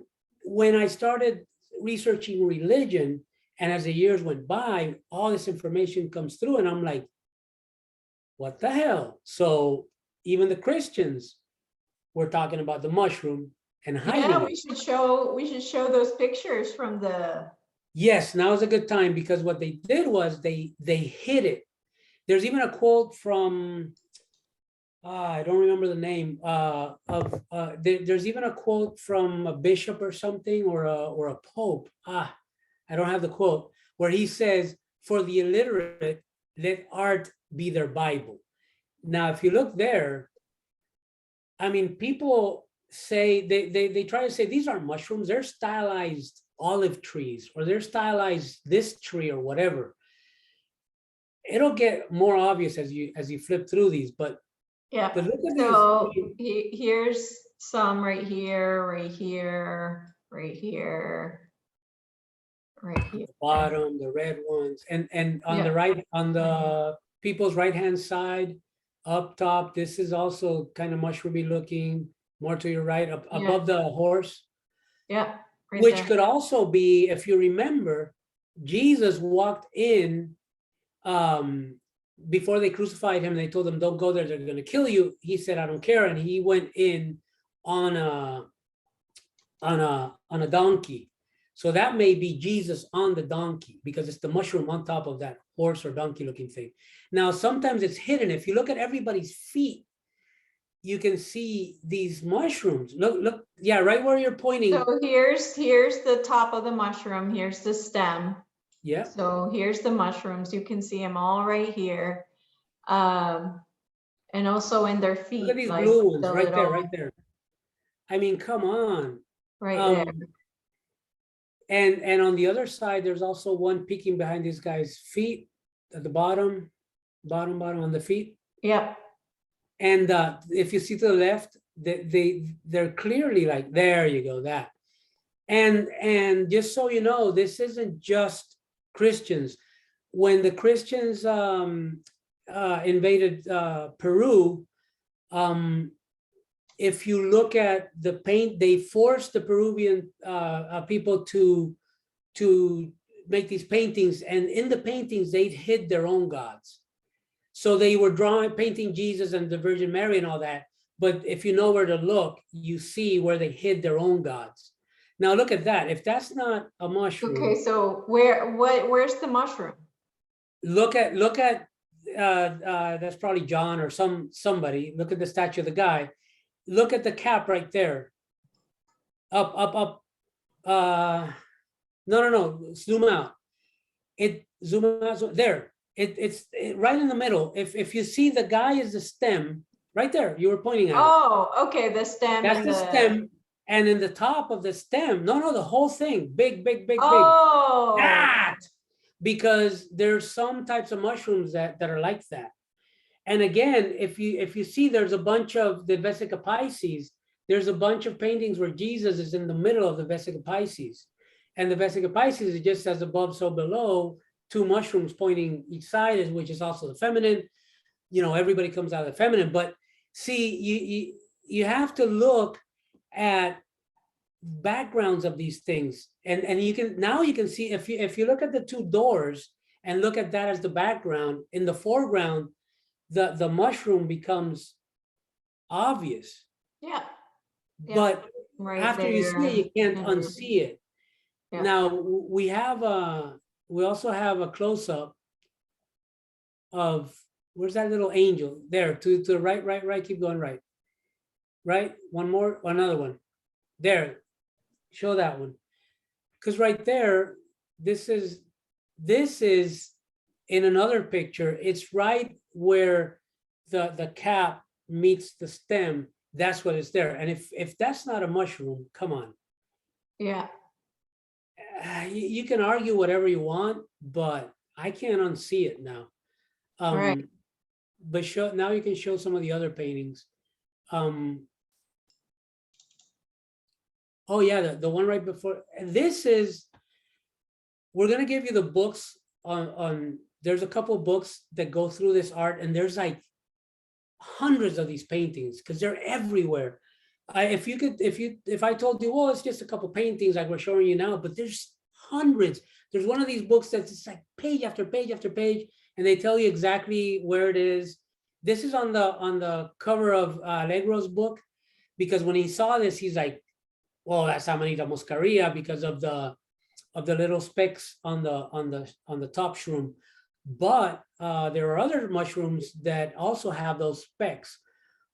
when I started researching religion, and as the years went by, all this information comes through, and I'm like, what the hell? So even the Christians were talking about the mushroom and hiding Yeah, it. we should show those pictures from the. Yes, now is a good time, because what they did was they hid it. There's even a quote from, I don't remember the name there's even a quote from a bishop or something, or a pope. I don't have the quote, where he says, for the illiterate, let art be their Bible. Now, if you look there, I mean, people say they try to say these aren't mushrooms, they're stylized olive trees, or they're stylized this tree or whatever. it'll get more obvious as you flip through these, but Yeah. look at these. So here's some right here, right here, right here, right here. Bottom, the red ones, and on the Yeah. right, on the people's right hand side, up top, this is also kind of mushroomy looking, more to your right, up Yeah. above the horse, Yeah. Right which there. could also be, if you remember, Jesus walked in before they crucified him. They told him, don't go there, they're going to kill you. He said, I don't care, and he went in on a donkey. So that may be Jesus on the donkey, because it's the mushroom on top of that horse or donkey looking thing. Now, sometimes it's hidden. If you look at everybody's feet, you can see these mushrooms. Look, yeah, right where you're pointing. So here's the top of the mushroom. Here's the stem. Yeah. So here's the mushrooms. You can see them all right here. And also in their feet. Look at these like blue ones the right there, little- right there. I mean, come on. Right there. And on the other side, there's also one peeking behind this guy's feet at the bottom on the feet. Yep. And if you see to the left, they're clearly like, there you go, that. And just so you know, this isn't just Christians. When the Christians invaded Peru, if you look at the paint, they forced the Peruvian people to make these paintings, and in the paintings they hid their own gods. So they were painting Jesus and the Virgin Mary and all that, but if you know where to look, you see where they hid their own gods. Now look at that. If that's not a mushroom. Okay, so where's the mushroom? Look at that's probably John or somebody. Look at the statue of the guy. Look at the cap right there. Up. No. Zoom out. Zoom out. There. It's right in the middle. If you see, the guy is the stem right there. You were pointing at. Oh, okay. The stem. That's the stem. And in the top of the stem, no, the whole thing, big. Oh. That, because there's some types of mushrooms that are like that. And again, if you see, there's a bunch of the Vesica Pisces. There's a bunch of paintings where Jesus is in the middle of the Vesica Pisces, and the Vesica Pisces is just as above, so below. Two mushrooms pointing each side, which is also the feminine. You know, everybody comes out of the feminine, but see, you have to look at backgrounds of these things, and you can see, if you look at the two doors and look at that as the background, in the foreground, the mushroom becomes obvious. Yeah. But right after there. you see it, you can't unsee it. Yeah. Now we also have a close-up of, where's that little angel there? To the right, keep going, right, one more, another one there, show that one, because right there, this is in another picture. It's right where the cap meets the stem. That's what is there. And if that's not a mushroom, come on. Yeah. You can argue whatever you want, but I can't unsee it now. Right. But now you can show some of the other paintings. Oh yeah, the one right before. And this is, we're gonna give you the books on. There's a couple of books that go through this art, and there's like hundreds of these paintings because they're everywhere. If I told you, well, it's just a couple paintings like we're showing you now, but there's hundreds. There's one of these books that's just like page after page after page, and they tell you exactly where it is. This is on the cover of Allegro's book, because when he saw this, he's like, well, that's Amanita muscaria because of the little specks on the top shroom. But there are other mushrooms that also have those specks.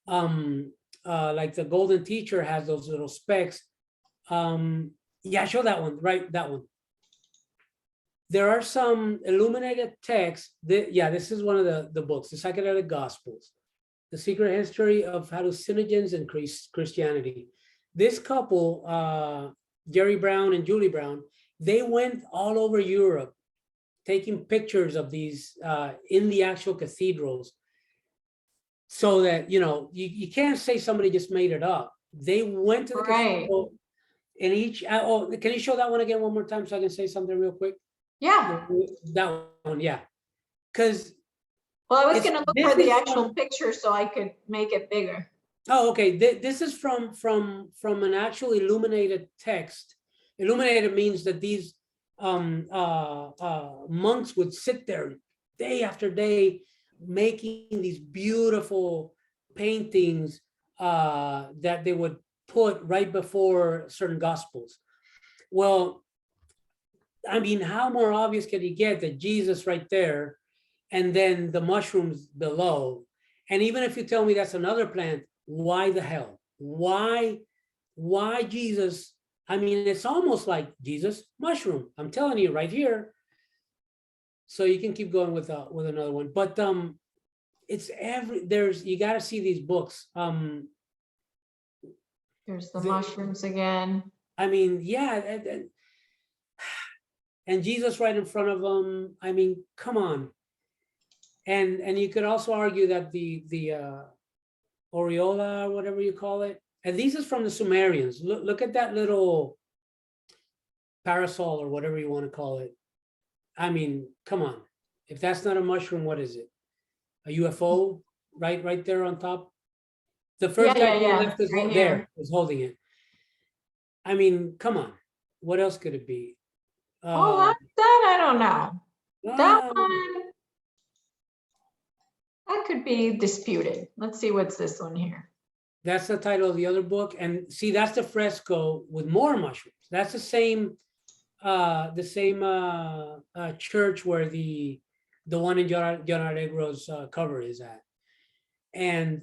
Like the golden teacher has those little specks. Yeah, show that one, right? That one. There are some illuminated texts. This is one of the books, the Psychedelic Gospels, The Secret History of Hallucinogens and Christianity. This couple, Jerry Brown and Julie Brown, they went all over Europe taking pictures of these in the actual cathedrals, so that, you can't say somebody just made it up. They went to the Right. cathedral, and each, oh, can you show that one again one more time so I can say something real quick? Yeah. That one, yeah. Because Well, I was gonna look this for the is actual from, picture so I could make it bigger. oh, okay, this is from an actual illuminated text. Illuminated means that these monks would sit there day after day making these beautiful paintings that they would put right before certain gospels. Well, I mean, how more obvious can you get that Jesus right there, and then the mushrooms below? And even if you tell me that's another plant, why the hell? Why Jesus? I mean, it's almost like Jesus mushroom. I'm telling you right here. So you can keep going with another one, but it's you got to see these books. There's the mushrooms again. I mean, yeah, and Jesus right in front of them. I mean, come on. And you could also argue that the aureola, or whatever you call it, and these is from the Sumerians. Look at that little parasol or whatever you want to call it. I mean, come on. If that's not a mushroom, what is it? A UFO, right there on top. The first guy to the left is right there, here. is holding it. I mean, come on. What else could it be? Oh, that I don't know. That um, one, that could be disputed. Let's see what's this one here. That's the title of the other book. And see, that's the fresco with more mushrooms. That's the same church where the one in John Allegro's cover is at. And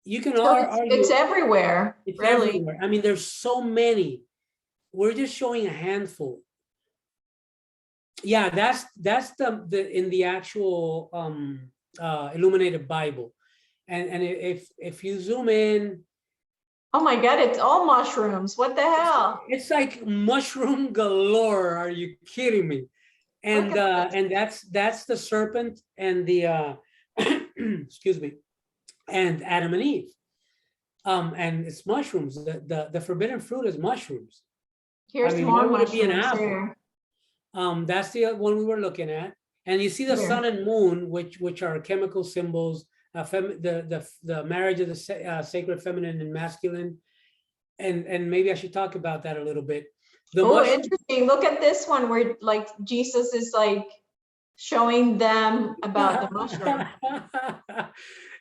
you can So argue it's everywhere, it's really. everywhere. I mean, there's so many. We're just showing a handful. Yeah, that's the in the actual illuminated Bible. And if you zoom in, Oh my God, it's all mushrooms. What the hell? it's like mushroom galore. Are you kidding me? Look And at this. and that's the serpent and the excuse me, and Adam and Eve. And it's mushrooms. The forbidden fruit is mushrooms. Here's I mean, more why would it be an mushrooms apple? here. That's the one we were looking at. And you see the Here. sun and moon, which are chemical symbols, the marriage of the sacred feminine and masculine. And maybe I should talk about that a little bit. Oh, interesting. Look at this one where like Jesus is like showing them about the mushroom.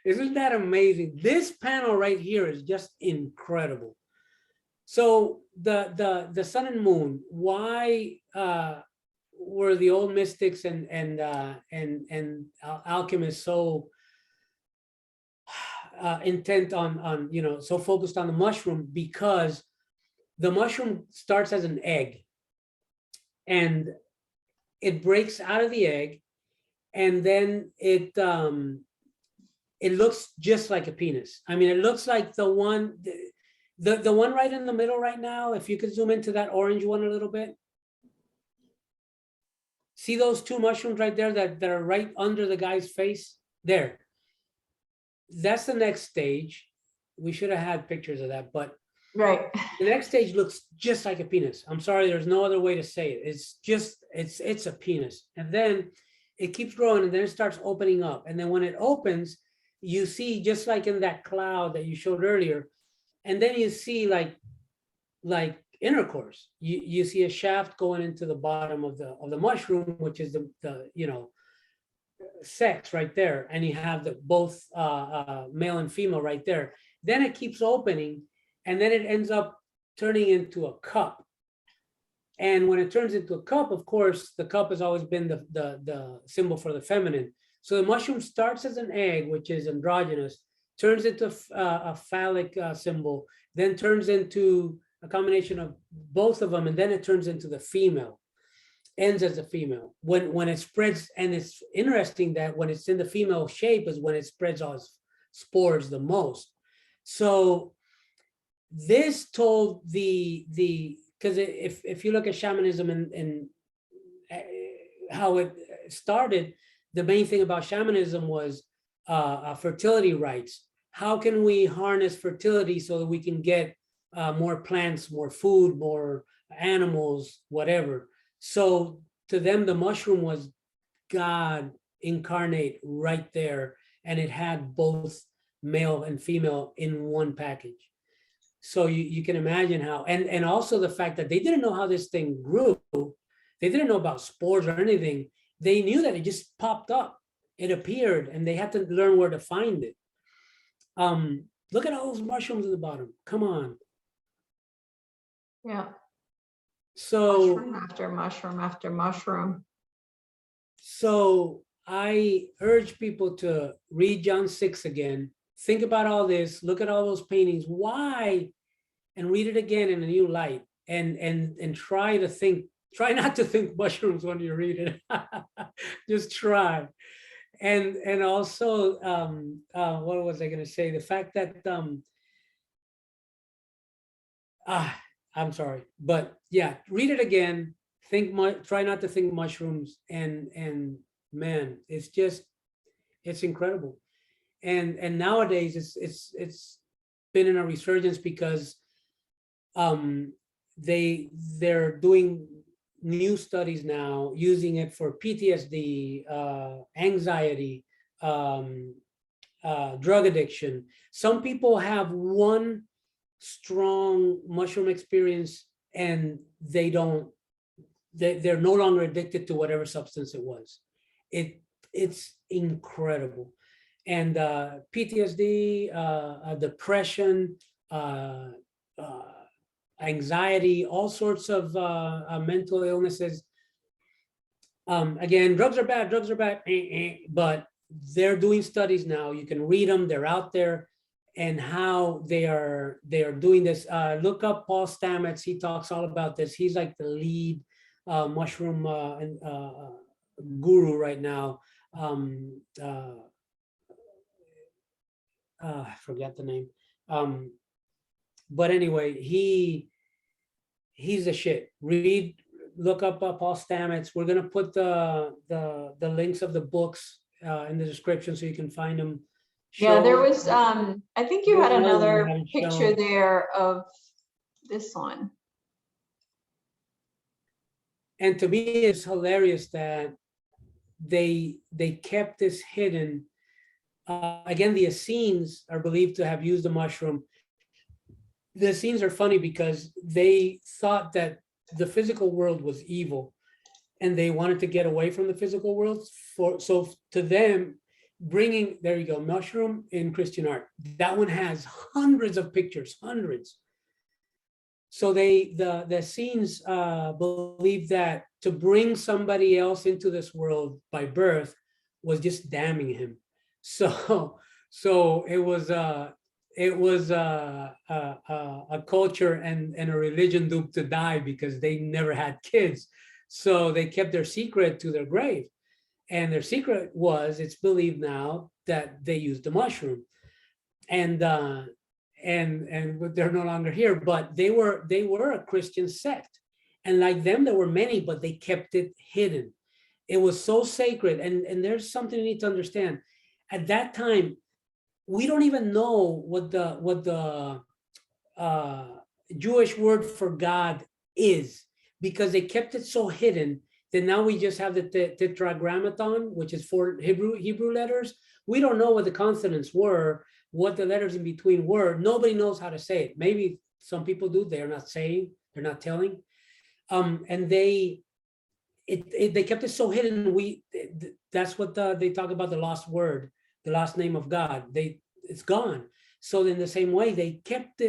Isn't that amazing? This panel right here is just incredible. So the sun and moon, why were the old mystics and alchemists so intent on so focused on the mushroom? Because the mushroom starts as an egg and it breaks out of the egg, and then it looks just like a penis. I mean, it looks like the one right in the middle right now. If you could zoom into that orange one a little bit. See those two mushrooms right there that are right under the guy's face? There. That's the next stage. We should have had pictures of that, but Right. the next stage looks just like a penis. I'm sorry, there's no other way to say it. It's just, it's a penis. And then it keeps growing, and then it starts opening up. And then when it opens, you see, just like in that cloud that you showed earlier, and then you see like intercourse. You see a shaft going into the bottom of the mushroom, which is the sex right there, and you have the both male and female right there. Then it keeps opening, and then it ends up turning into a cup. And when it turns into a cup, of course, the cup has always been the symbol for the feminine. So the mushroom starts as an egg, which is androgynous, turns into a phallic symbol, then turns into a combination of both of them, and then it turns into the female, ends as a female. When it spreads, and it's interesting that when it's in the female shape is when it spreads all its spores the most. So this told because if you look at shamanism how it started, the main thing about shamanism was fertility rites. How can we harness fertility so that we can get more plants, more food, more animals, whatever? So to them, the mushroom was God incarnate right there, and it had both male and female in one package. So you can imagine how, and also the fact that they didn't know how this thing grew. They didn't know about spores or anything. They knew that it just popped up. It appeared, and they had to learn where to find it. Look at all those mushrooms at the bottom. Come on. Yeah. So Mushroom after mushroom after mushroom. So I urge people to read John 6 again, think about all this, look at all those paintings, why, and read it again in a new light, and try to think, try not to think mushrooms when you read it. Just try. And also, what was I going to say? The fact that, I'm sorry, but yeah, read it again. Try not to think mushrooms, and man, it's incredible. And nowadays it's been in a resurgence because they're doing new studies now using it for PTSD, anxiety, drug addiction. Some people have one strong mushroom experience and they're no longer addicted to whatever substance it was. It's incredible. And PTSD, depression, anxiety, all sorts of mental illnesses. Again, drugs are bad, but they're doing studies now. You can read them, they're out there, and how they are doing this. Look up Paul Stamets, he talks all about this. He's like the lead mushroom guru right now. I forget the name. But anyway, he's the shit. Look up Paul Stamets. We're gonna put the links of the books in the description so you can find them. Yeah, there was, I think you had another picture shown. there of this one. And to me, it's hilarious that they kept this hidden. Again, the Essenes are believed to have used the mushroom. The Essenes are funny because they thought that the physical world was evil, and they wanted to get away from the physical world. So to them, bringing, there you go, mushroom in Christian art. That one has hundreds of pictures, hundreds. So the Essenes believe that to bring somebody else into this world by birth was just damning him. So it was a culture and a religion doomed to die because they never had kids. So they kept their secret to their grave. And their secret was, it's believed now, that they used the mushroom. And they're no longer here, but they were a Christian sect. And like them, there were many, but they kept it hidden. It was so sacred. And there's something you need to understand. At that time, we don't even know what the Jewish word for God is, because they kept it so hidden that now we just have the tetragrammaton, which is 4 Hebrew letters. We don't know what the consonants were, what the letters in between were. Nobody knows how to say it. Maybe some people do. They're not saying, they're not telling. And they kept it so hidden. That's what they talk about, the lost word, the last name of God. It's gone. So in the same way, they kept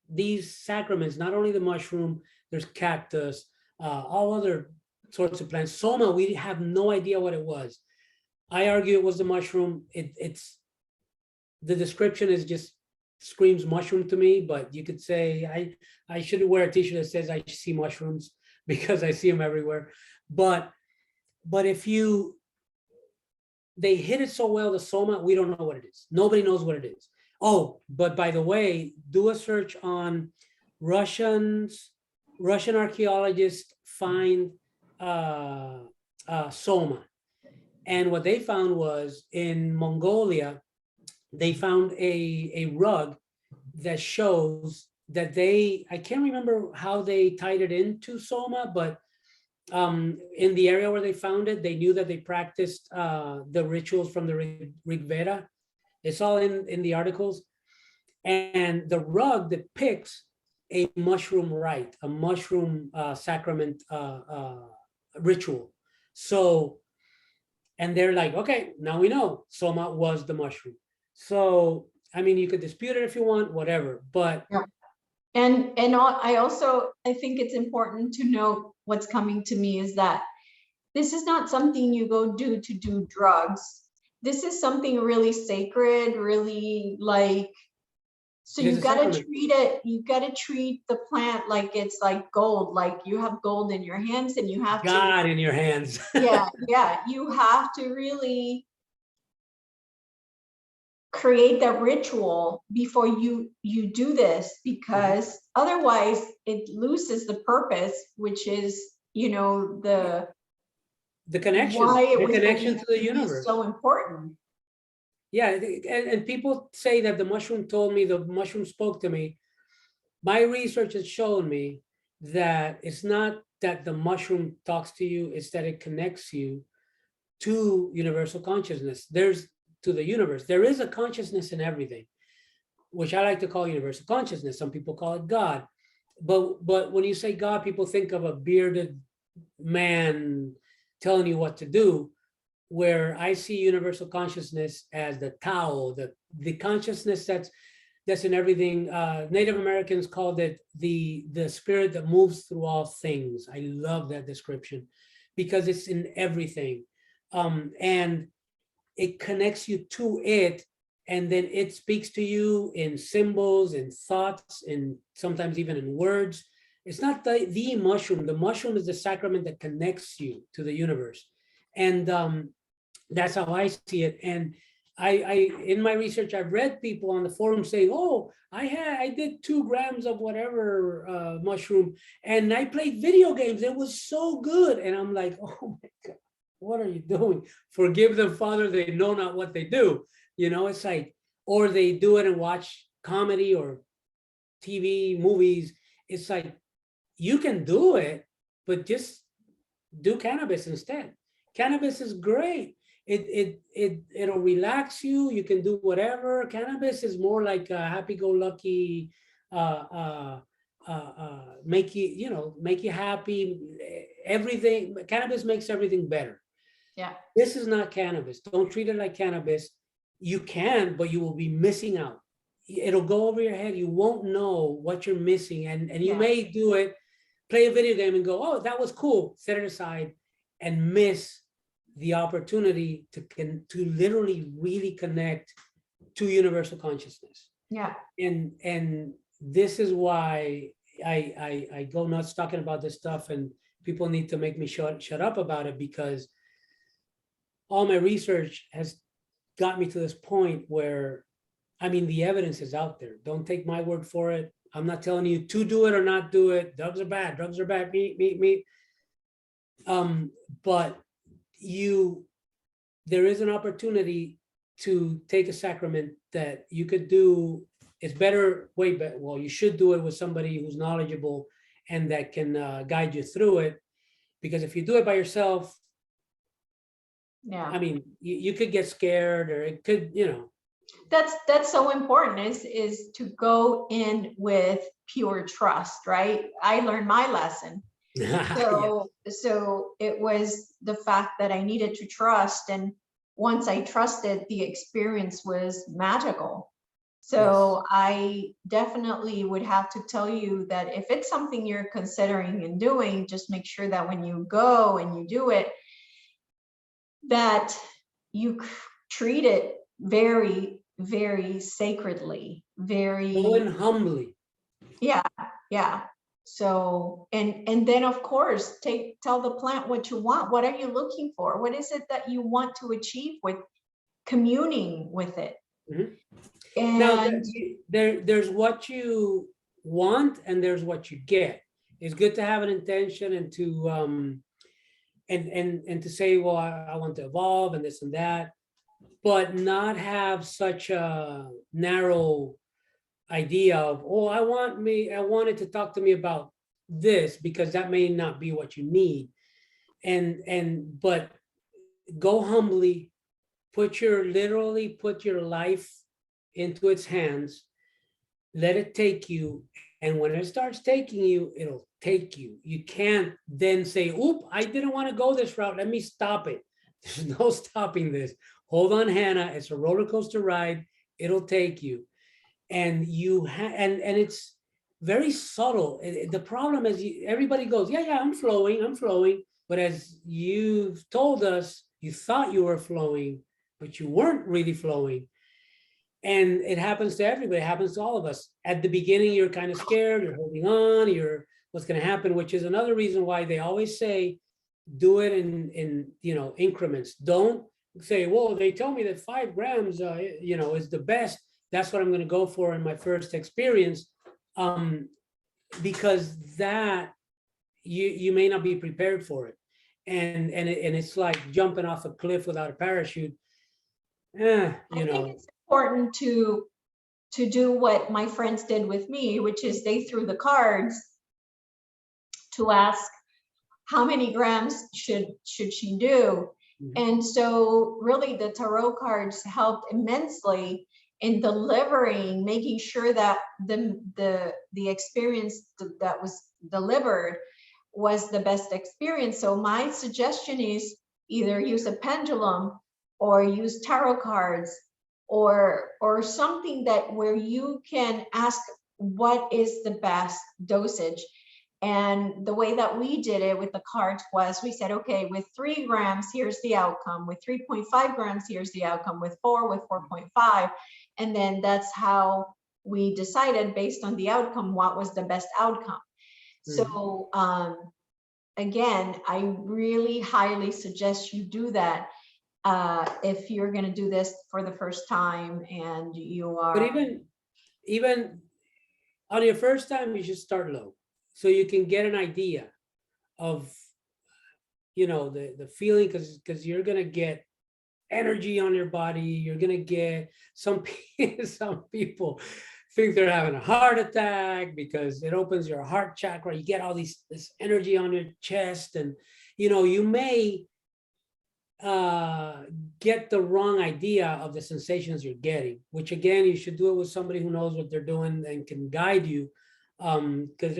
these sacraments, not only the mushroom, there's cactus, all other sorts of plants. Soma, we have no idea what it was. I argue it was the mushroom. It's the description is just screams mushroom to me, but you could say I should wear a t-shirt that says I see mushrooms, because I see them everywhere. But if they hid it so well, the soma, we don't know what it is. Nobody knows what it is. Oh, but by the way, do a search on Russian archaeologists find soma. And what they found was in Mongolia, they found a rug that shows that I can't remember how they tied it into soma, but in the area where they found it, they knew that they practiced the rituals from the Rig Veda. It's all in the articles. And the rug depicts a mushroom rite, a mushroom sacrament ritual. So, and they're like, okay, now we know soma was the mushroom. So, I mean, you could dispute it if you want, whatever, but Yeah. I think it's important to note what's coming to me is that this is not something you go do to do drugs. This is something really sacred, really like, so it you is a gotta sacrament. treat it, you gotta treat the plant like it's like gold, like you have gold in your hands and you have to, God in your hands. yeah, you have to really create that ritual before you do this, because otherwise it loses the purpose, which is, you know, The connection, why it the was connection believed to the to be universe. so important. Yeah, and people say that the mushroom told me, the mushroom spoke to me. My research has shown me that it's not that the mushroom talks to you, it's that it connects you to universal consciousness. There's to the universe. There is a consciousness in everything, which I like to call universal consciousness. Some people call it God. But when you say God, people think of a bearded man telling you what to do, where I see universal consciousness as the Tao, the consciousness that's in everything. Native Americans called it the spirit that moves through all things. I love that description because it's in everything. And it connects you to it, and then it speaks to you in symbols, in thoughts, and sometimes even in words. It's not the mushroom. The mushroom is the sacrament that connects you to the universe. And that's how I see it. And I in my research, I've read people on the forum saying, "Oh, I did 2 grams of whatever mushroom, and I played video games. It was so good." And I'm like, "Oh my God, what are you doing? Forgive them, Father. They know not what they do." You know, it's like, or they do it and watch comedy or TV movies. It's like you can do it, but just do cannabis instead. Cannabis is great. It'll relax you. You can do whatever. Cannabis is more like a happy-go-lucky, make you happy. Everything. Cannabis makes everything better. Yeah. This is not cannabis. Don't treat it like cannabis. You can, but you will be missing out. It'll go over your head. You won't know what you're missing, and you Yeah. may do it, play a video game and go, "Oh, that was cool," set it aside, and miss the opportunity to literally really connect to universal consciousness. Yeah. And this is why I go nuts talking about this stuff, and people need to make me shut up about it, because all my research has got me to this point where, I mean, the evidence is out there. Don't take my word for it. I'm not telling you to do it or not do it. Drugs are bad. Drugs are bad. Meat. But there is an opportunity to take a sacrament that you could do. It's better, way better. Well, you should do it with somebody who's knowledgeable and that can guide you through it. Because if you do it by yourself, Yeah. I mean, you could get scared, or it could, That's so important, is to go in with pure trust, right? I learned my lesson. Yeah. So it was the fact that I needed to trust, and once I trusted, the experience was magical. So I definitely would have to tell you that if it's something you're considering and doing, just make sure that when you go and you do it, that you treat it very, very sacredly, very, Go in humbly. yeah. So, and then of course, tell the plant what you want. What are you looking for? What is it that you want to achieve with communing with it? Mhm. Now, And there's what you want and there's what you get. It's good to have an intention and to and to say, well, I want to evolve and this and that, but not have such a narrow idea of, oh, I wanted to talk to me about this, because that may not be what you need. But go humbly, literally put your life into its hands, let it take you. And when it starts taking you, it'll take you. You can't then say, oop, I didn't want to go this route. Let me stop it. There's no stopping this. Hold on, Hannah. It's a roller coaster ride. It'll take you. And and it's very subtle. The problem is everybody goes, yeah, I'm flowing. But as you've told us, you thought you were flowing, but you weren't really flowing. And it happens to everybody. It happens to all of us. At the beginning, you're kind of scared, you're holding on, you're what's going to happen, which is another reason why they always say, do it in increments. Don't say, well, they tell me that 5 grams, is the best. That's what I'm going to go for in my first experience. Because that you may not be prepared for it. And it's like jumping off a cliff without a parachute. I think it's important to do what my friends did with me, which is they threw the cards to ask how many grams should she do. And so really the tarot cards helped immensely in delivering, making sure that the experience that was delivered was the best experience. So my suggestion is either use a pendulum or use tarot cards or something that where you can ask what is the best dosage. And the way that we did it with the cards was we said, okay, with 3 grams, here's the outcome. With 3.5 grams, here's the outcome. With 4, with 4.5. And then that's how we decided based on the outcome, what was the best outcome. So again, I really highly suggest you do that if you're going to do this for the first time and you are. But even on your first time, you should start low, so you can get an idea of, the feeling, because you're going to get energy on your body. You're going to get some people think they're having a heart attack because it opens your heart chakra. You get all this energy on your chest, and you may get the wrong idea of the sensations you're getting, which again, you should do it with somebody who knows what they're doing and can guide you. Because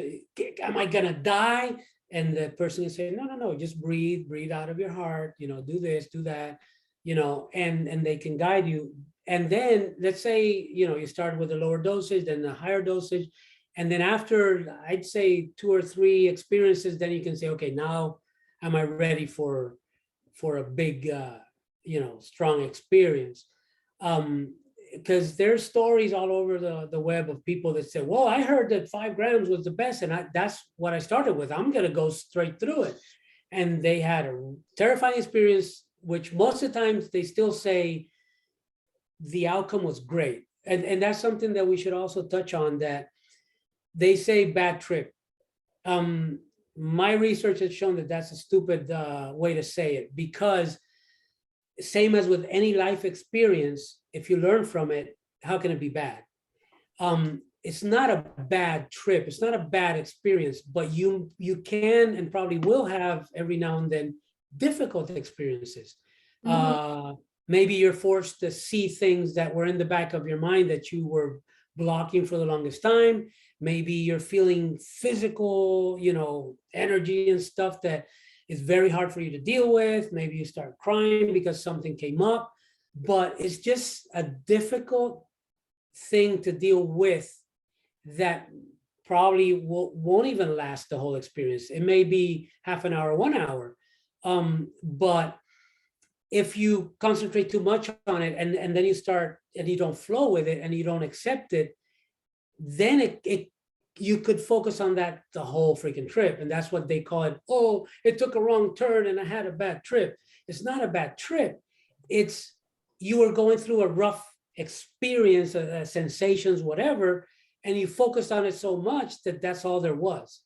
am I gonna die? And the person can say, no, just breathe out of your heart, do this, do that, and they can guide you. And then let's say, you start with a lower dosage, then a higher dosage. And then after, I'd say 2 or 3 experiences, then you can say, okay, now am I ready for a big, strong experience? Because there's stories all over the web of people that say, well, I heard that 5 grams was the best, and that's what I started with. I'm going to go straight through it. And they had a terrifying experience, which most of the times they still say the outcome was great. And that's something that we should also touch on, that they say bad trip. My research has shown that that's a stupid way to say it, because same as with any life experience, if you learn from it, how can it be bad? It's not a bad trip. It's not a bad experience, but you can and probably will have every now and then difficult experiences. Maybe you're forced to see things that were in the back of your mind that you were blocking for the longest time. Maybe you're feeling physical, energy and stuff that is very hard for you to deal with. Maybe you start crying because something came up, but it's just a difficult thing to deal with that probably won't even last the whole experience. It may be half an hour, 1 hour. But if you concentrate too much on it and then you start and you don't flow with it and you don't accept it, then you could focus on that the whole freaking trip. And that's what they call it. Oh, it took a wrong turn and I had a bad trip. It's not a bad trip. It's you were going through a rough experience, sensations, whatever, and you focused on it so much that that's all there was.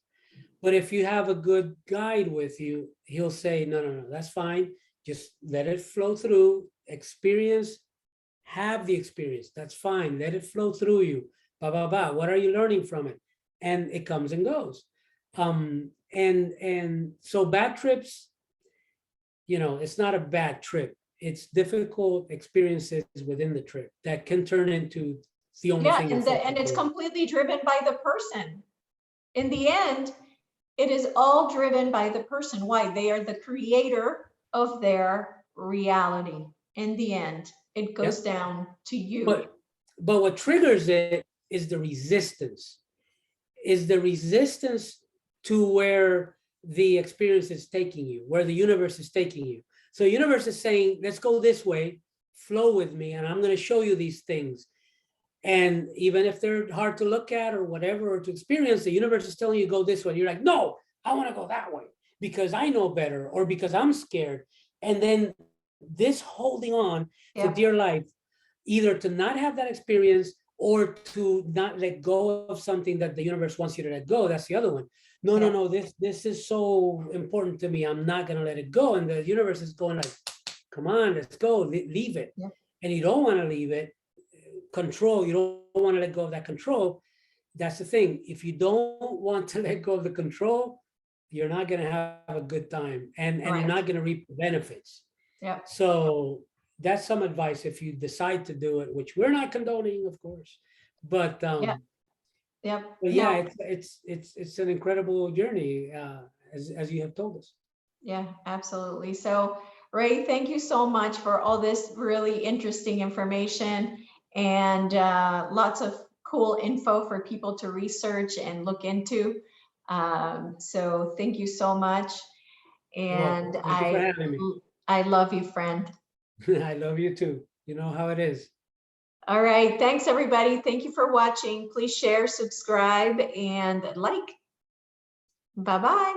But if you have a good guide with you, he'll say, no, no, no, that's fine. Just let it flow through, experience, have the experience. That's fine. Let it flow through you. Blah, blah, blah. What are you learning from it? And it comes and goes. And so bad trips, it's not a bad trip. It's difficult experiences within the trip that can turn into the only Yeah, thing. and it's completely driven by the person. In the end, it is all driven by the person. Why? They are the creator of their reality. In the end, it goes down to you. But what triggers it is the resistance. Is the resistance to where the experience is taking you, where the universe is taking you. So the universe is saying, let's go this way, flow with me, and I'm going to show you these things. And even if they're hard to look at or whatever, or to experience, the universe is telling you go this way. You're like, no, I want to go that way because I know better or because I'm scared. And then this holding on for dear life, either to not have that experience or to not let go of something that the universe wants you to let go. That's the other one. No, no, no, this is so important to me. I'm not going to let it go. And the universe is going like, come on, let's go, leave it. And you don't want to leave it. Control, you don't want to let go of that control. That's the thing. If you don't want to let go of the control, you're not going to have a good time, and you're not going to reap the benefits. So that's some advice if you decide to do it, which we're not condoning, of course. But it's an incredible journey, as you have told us. Yeah, absolutely. So Ray, thank you so much for all this really interesting information and lots of cool info for people to research and look into. So thank you so much. And I love you, friend. I love you too. You know how it is. All right. Thanks, everybody. Thank you for watching. Please share, subscribe, and like. Bye-bye.